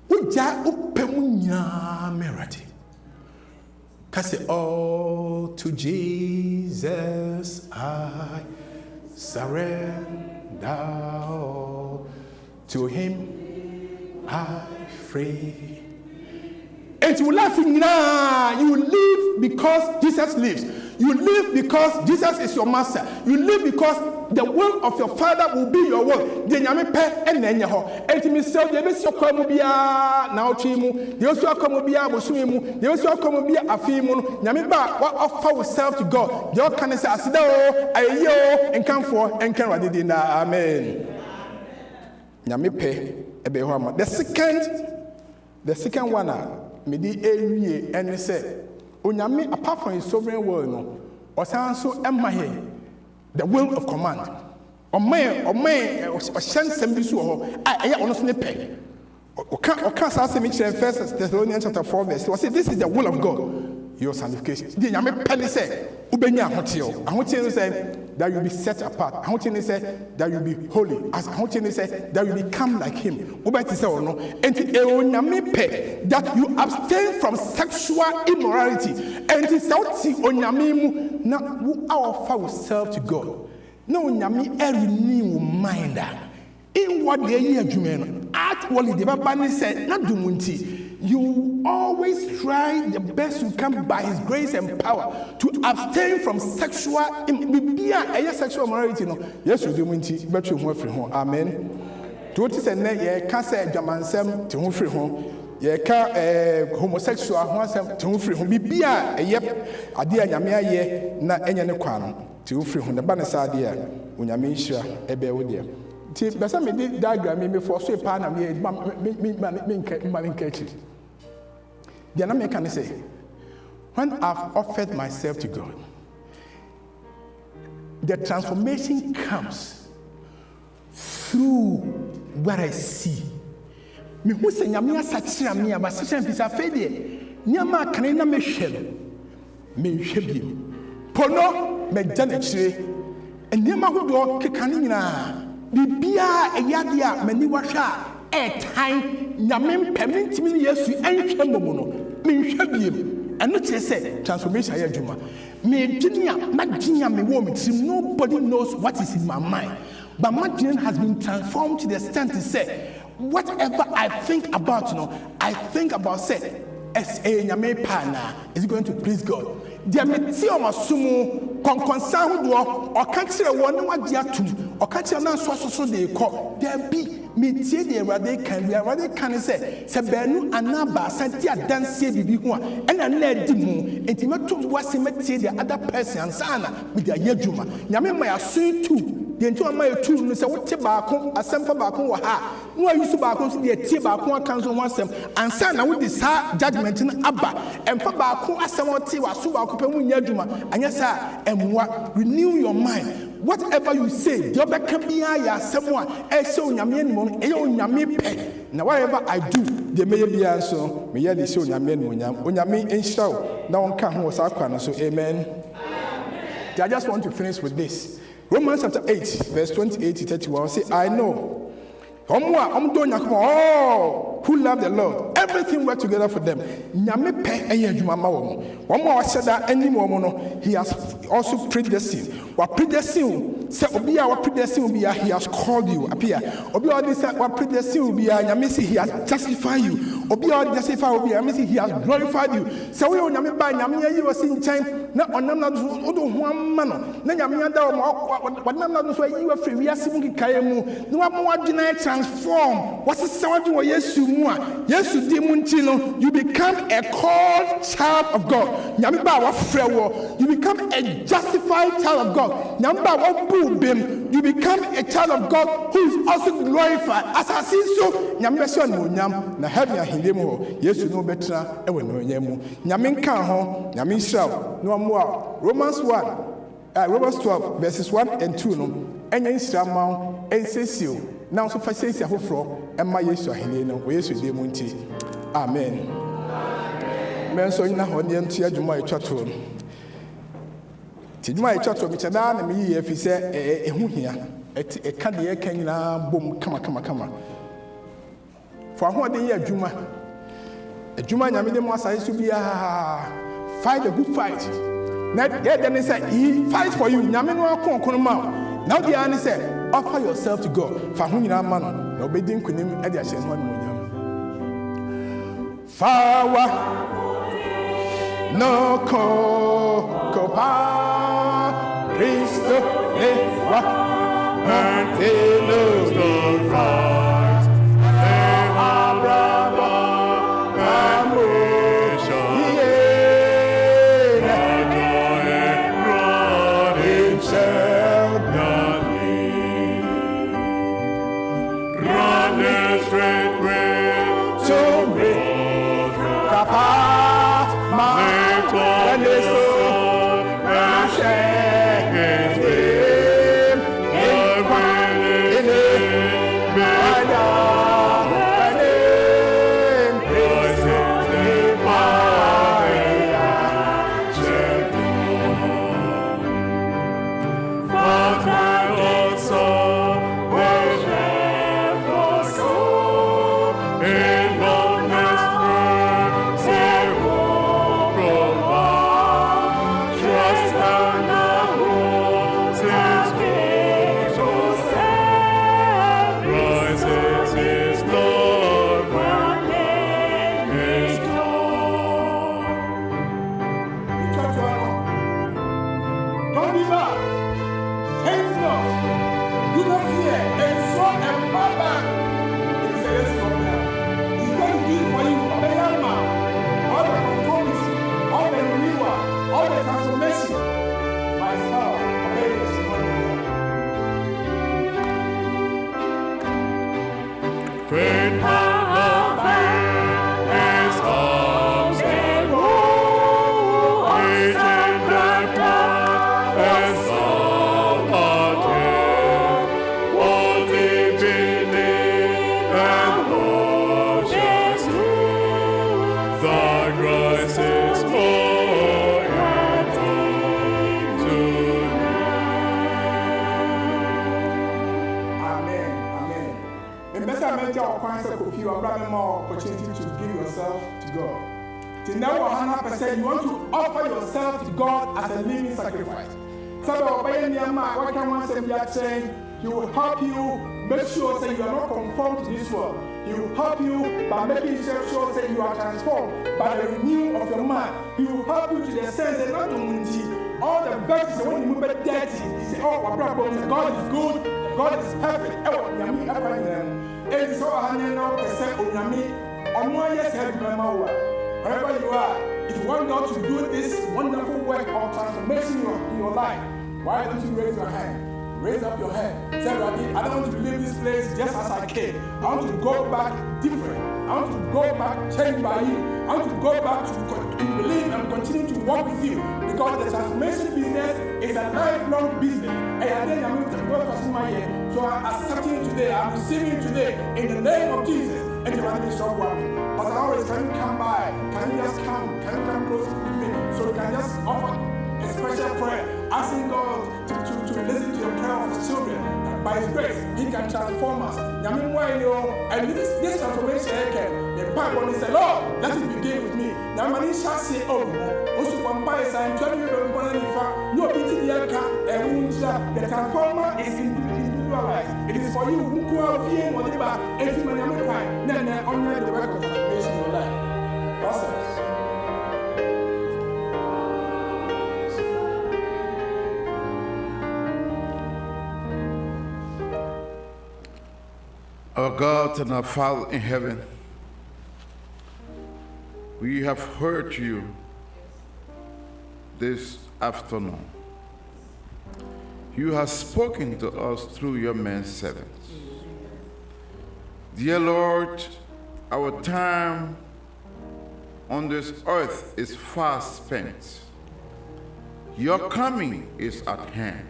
Uja upemunya merati. Kase all to Jesus I surrender all. To him I free. And you laughing now. You live because Jesus lives. You live because Jesus is your master. You live because the will of your Father will be your will. The nyame pe enenye ho. Enti mi se de be si okomu bia na otwi mu. De osu okomu bia bosumi mu. De osu okomu bia afi mu no. Nyame ba offer yourself to God. The can say asida o, ayo, enkanfo, enkan wadidi na. Amen. Nyame pe ebe ho ama. The second one Medi ewie and say, Onyame, apart from his sovereign will, no, or so emahe, the will of command. Or may, or send some bisu, I honestly pay. Or can't say me, 1 Thessalonians chapter 4, verse 2. I say, this is the will of God, your sanctification. The Yame penny say, Ubenya Hotio. I want you to say that you'll be set apart. I want you to say that you'll be holy. I want you to say that you'll become like him. Ubeti say or no. And that you abstain from sexual immorality. And it's out to Onyamimu. Now, we offer ourselves to God. No, Onyami, every new minder. In what they hear, Jumeno. Actually, the Babani said, not Dumunti. you always try the best you can by His grace and power to abstain from sexual sexual morality. No, yes, you do mean to bet you more free home. Amen. To what is a net, ye can't say Jamansem to free home. Ye can't homosexual one to free home. Be a yep, a dear Yamia ye, not any qualm to free home. The banner idea when Yamisha a bear with you. But some did diagram me before so pan of me, man catch it. The other can say, when I've offered myself to God, the transformation comes through what I see. Me who say Yamia Satira me about such a piece of failure. Nyama canina me shell. Me shebi. Pono me janetry. And Yama who do Kikanina. Bibia Yadia Meniwasha. Time Yamin permit me yes to any chamber. Me shebi. And not just say transformation Juma. Me Jinia, Maginia me woman. Nobody knows what is in my mind. But my dream has been transformed to the extent to say, whatever I think about, I think about say, as a nyame pana is going to please God. There may see on sumo, concern or catch a one what yatum, or catch a non so they call. There be me tea the rather can say, Sabenu anaba, Santia dance baby one, and a led dimu, and Timatum was imitated the other person, Sana, with their yajuma. Yame may assume too. The entire my two say what tobacco, a sample bacon or ha. No, I used to back on the tobacco council once them, and son with this judgment in Abba, and for bacco as some tiwa, subaco, yajuma, and yes, sir, and what renew your mind. Whatever you say, the other can be someone, else so Yamin, Yami pay. Now, whatever I do, there may be answer, may I show Yamin when Yamin ain't show. No one can was our so amen. I just want to finish with this. Romans chapter 8, verse 28 to 31 say, I know. Who love the Lord, everything works together for them. He has also predestined. What predestined? Say Obia, what predestined will be? He has called you. Appiah. Obia, this what predestined will be? He has justified you. Obia, justify will be. He has glorified you. So we on Yami by Yamia, you were in time. Not on Namna, one man. Then Yamia, what Namna, so you were free. We are seeing Kayemu. No more deny transform. What's the sound you are? Yes, you more. Yes, you demuntino. You become a called child of God. Yamiba, what frewo. You become a justified child of God. Yamba, what boom. You become a child of God who is also glorified. As I see so, Yambeson will yam. Na have ya hindemo. Yes, you know better. Ewe no yemu. Yamin kanho. Yamin shall. No more. Romans 12, verses 1 and 2. No. And yen shall mount and says you. Now, so for says Yahoo, and my yes, Helena, where is the Munti? Amen. Men so in a honey to my chatron. Tid my chatron, which and me if he said, who here, a candy can boom, come. For what the year Juma? A Juma Yamidem was I to be fight a good fight. Not yet, then he said, he fights for you. Yamino Konkonoma. Now the answer said, offer yourself to God. For whom you are man, no bidding could him at the same one. Fawa no copa Christo lewa and lose the right. Abraham Amen. God rises royalty tonight. Amen. Amen. The best I make your points of you are more opportunity to give yourself to God. To know 100% you want to offer yourself to God as a living sacrifice. So what can one say? We are saying He will help you make sure that you are not conformed to this world. He will help you by making sure that you are transformed by the renewal of your mind. He will help you to the sense that not to all the verses when you move it dirty. He said, oh, God is good, God is perfect. It is all 100% wherever you are, if you want God to do this wonderful work of transformation in your life, why don't you raise your hand? Raise up your hand. Say, Rabbi, I don't want to leave this place just as I came. I want to go back different. I want to go back changed by you. I want to go back to believe and continue to walk with you. Because the transformation business is a lifelong business. And I think I'm going to go for my year. So I'm accepting today. I'm receiving today in the name of Jesus. And you want to be strong with me. But I always, can you come by? Can you just come? Can you come close with me? So we can just offer a special prayer, asking God to listen to the prayer of His children. By His grace, He can transform us. And this transformation, the Bible says, Lord, let it begin with me. Now, man, He shall say, oh, also one by sign, the transformer is individualized. It is for you who go out here and whatever, every man, then honor the work of transformation in your life. Awesome. Our God and our Father in heaven, we have heard you this afternoon. You have spoken to us through your men servants. Dear Lord, our time on this earth is fast spent. Your coming is at hand.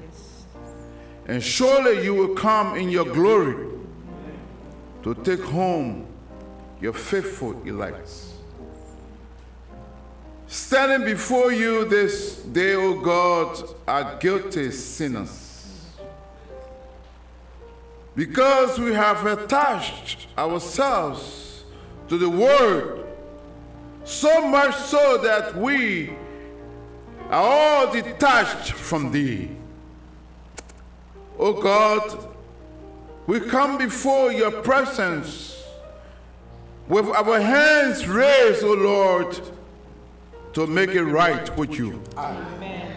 And surely you will come in your glory to take home your faithful elects. Standing before you this day, O God, are guilty sinners. Because we have attached ourselves to the Word, so much so that we are all detached from Thee. O God, we come before your presence with our hands raised, O Lord, to make it right with you. Amen.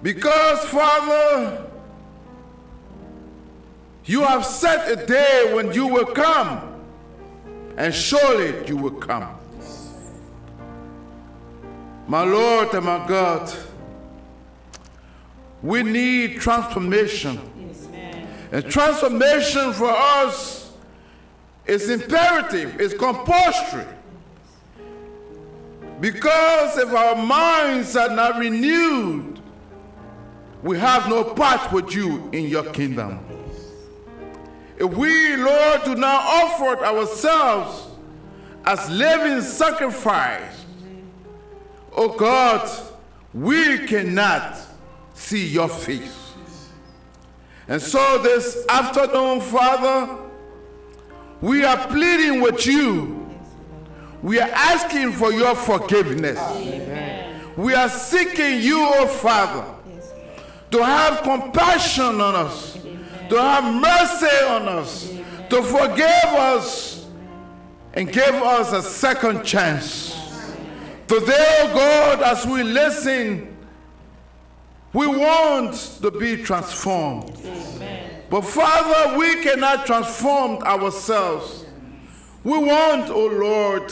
Because, Father, you have set a day when you will come, and surely you will come. My Lord and my God, we need transformation. And transformation for us is imperative, it's compulsory. Because if our minds are not renewed, we have no part with you in your kingdom. If we, Lord, do not offer ourselves as living sacrifice, oh God, we cannot see your face. And so this afternoon, Father, we are pleading with you. We are asking for your forgiveness. Amen. We are seeking you, oh Father, to have compassion on us, to have mercy on us, to forgive us, and give us a second chance. Today, oh God, as we listen, we want to be transformed. Amen. But Father, we cannot transform ourselves. We want, oh Lord,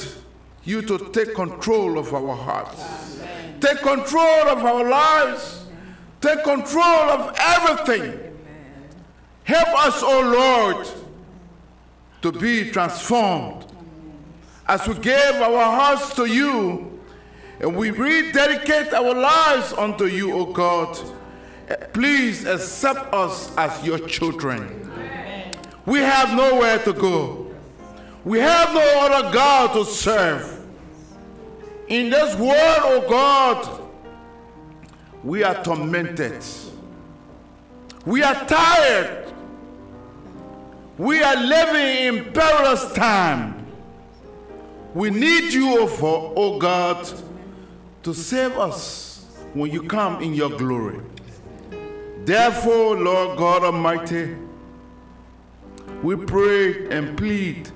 you to take control of our hearts. Amen. Take control of our lives. Take control of everything. Amen. Help us, oh Lord, to be transformed. As we give our hearts to you, and we rededicate our lives unto you, O God, please accept us as your children. Amen. We have nowhere to go. We have no other God to serve. In this world, oh God, we are tormented. We are tired. We are living in perilous time. We need you, oh God, to save us when you come in your glory. Therefore, Lord God Almighty, we pray and plead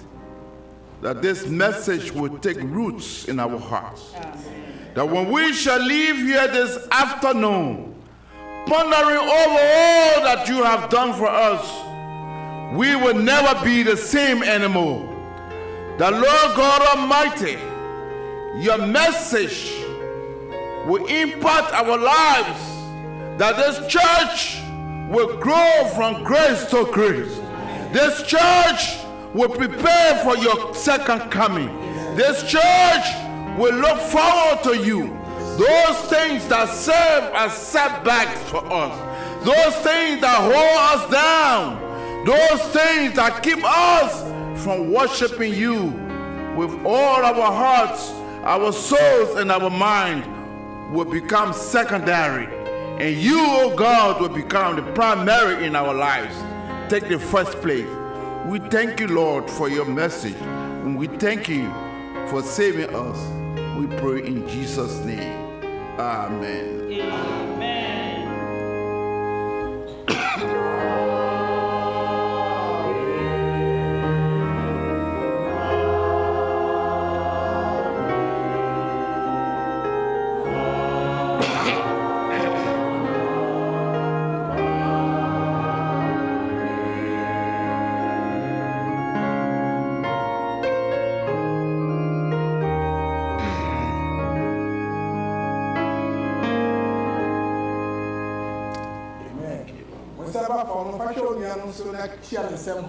that this message will take roots in our hearts. That when we shall leave here this afternoon, pondering over all that you have done for us, we will never be the same anymore. That Lord God Almighty, your message will impact our lives, that this church will grow from grace to grace. This church will prepare for your second coming. This church will look forward to you. Those things that serve as setbacks for us, those things that hold us down, those things that keep us from worshiping you with all our hearts, our souls, and our mind will become secondary. And you, oh God, will become the primary in our lives. Take the first place. We thank you, Lord, for your message. And we thank you for saving us. We pray in Jesus' name. Amen. Amen. Sabbath for no fashion, you know, so that she has the same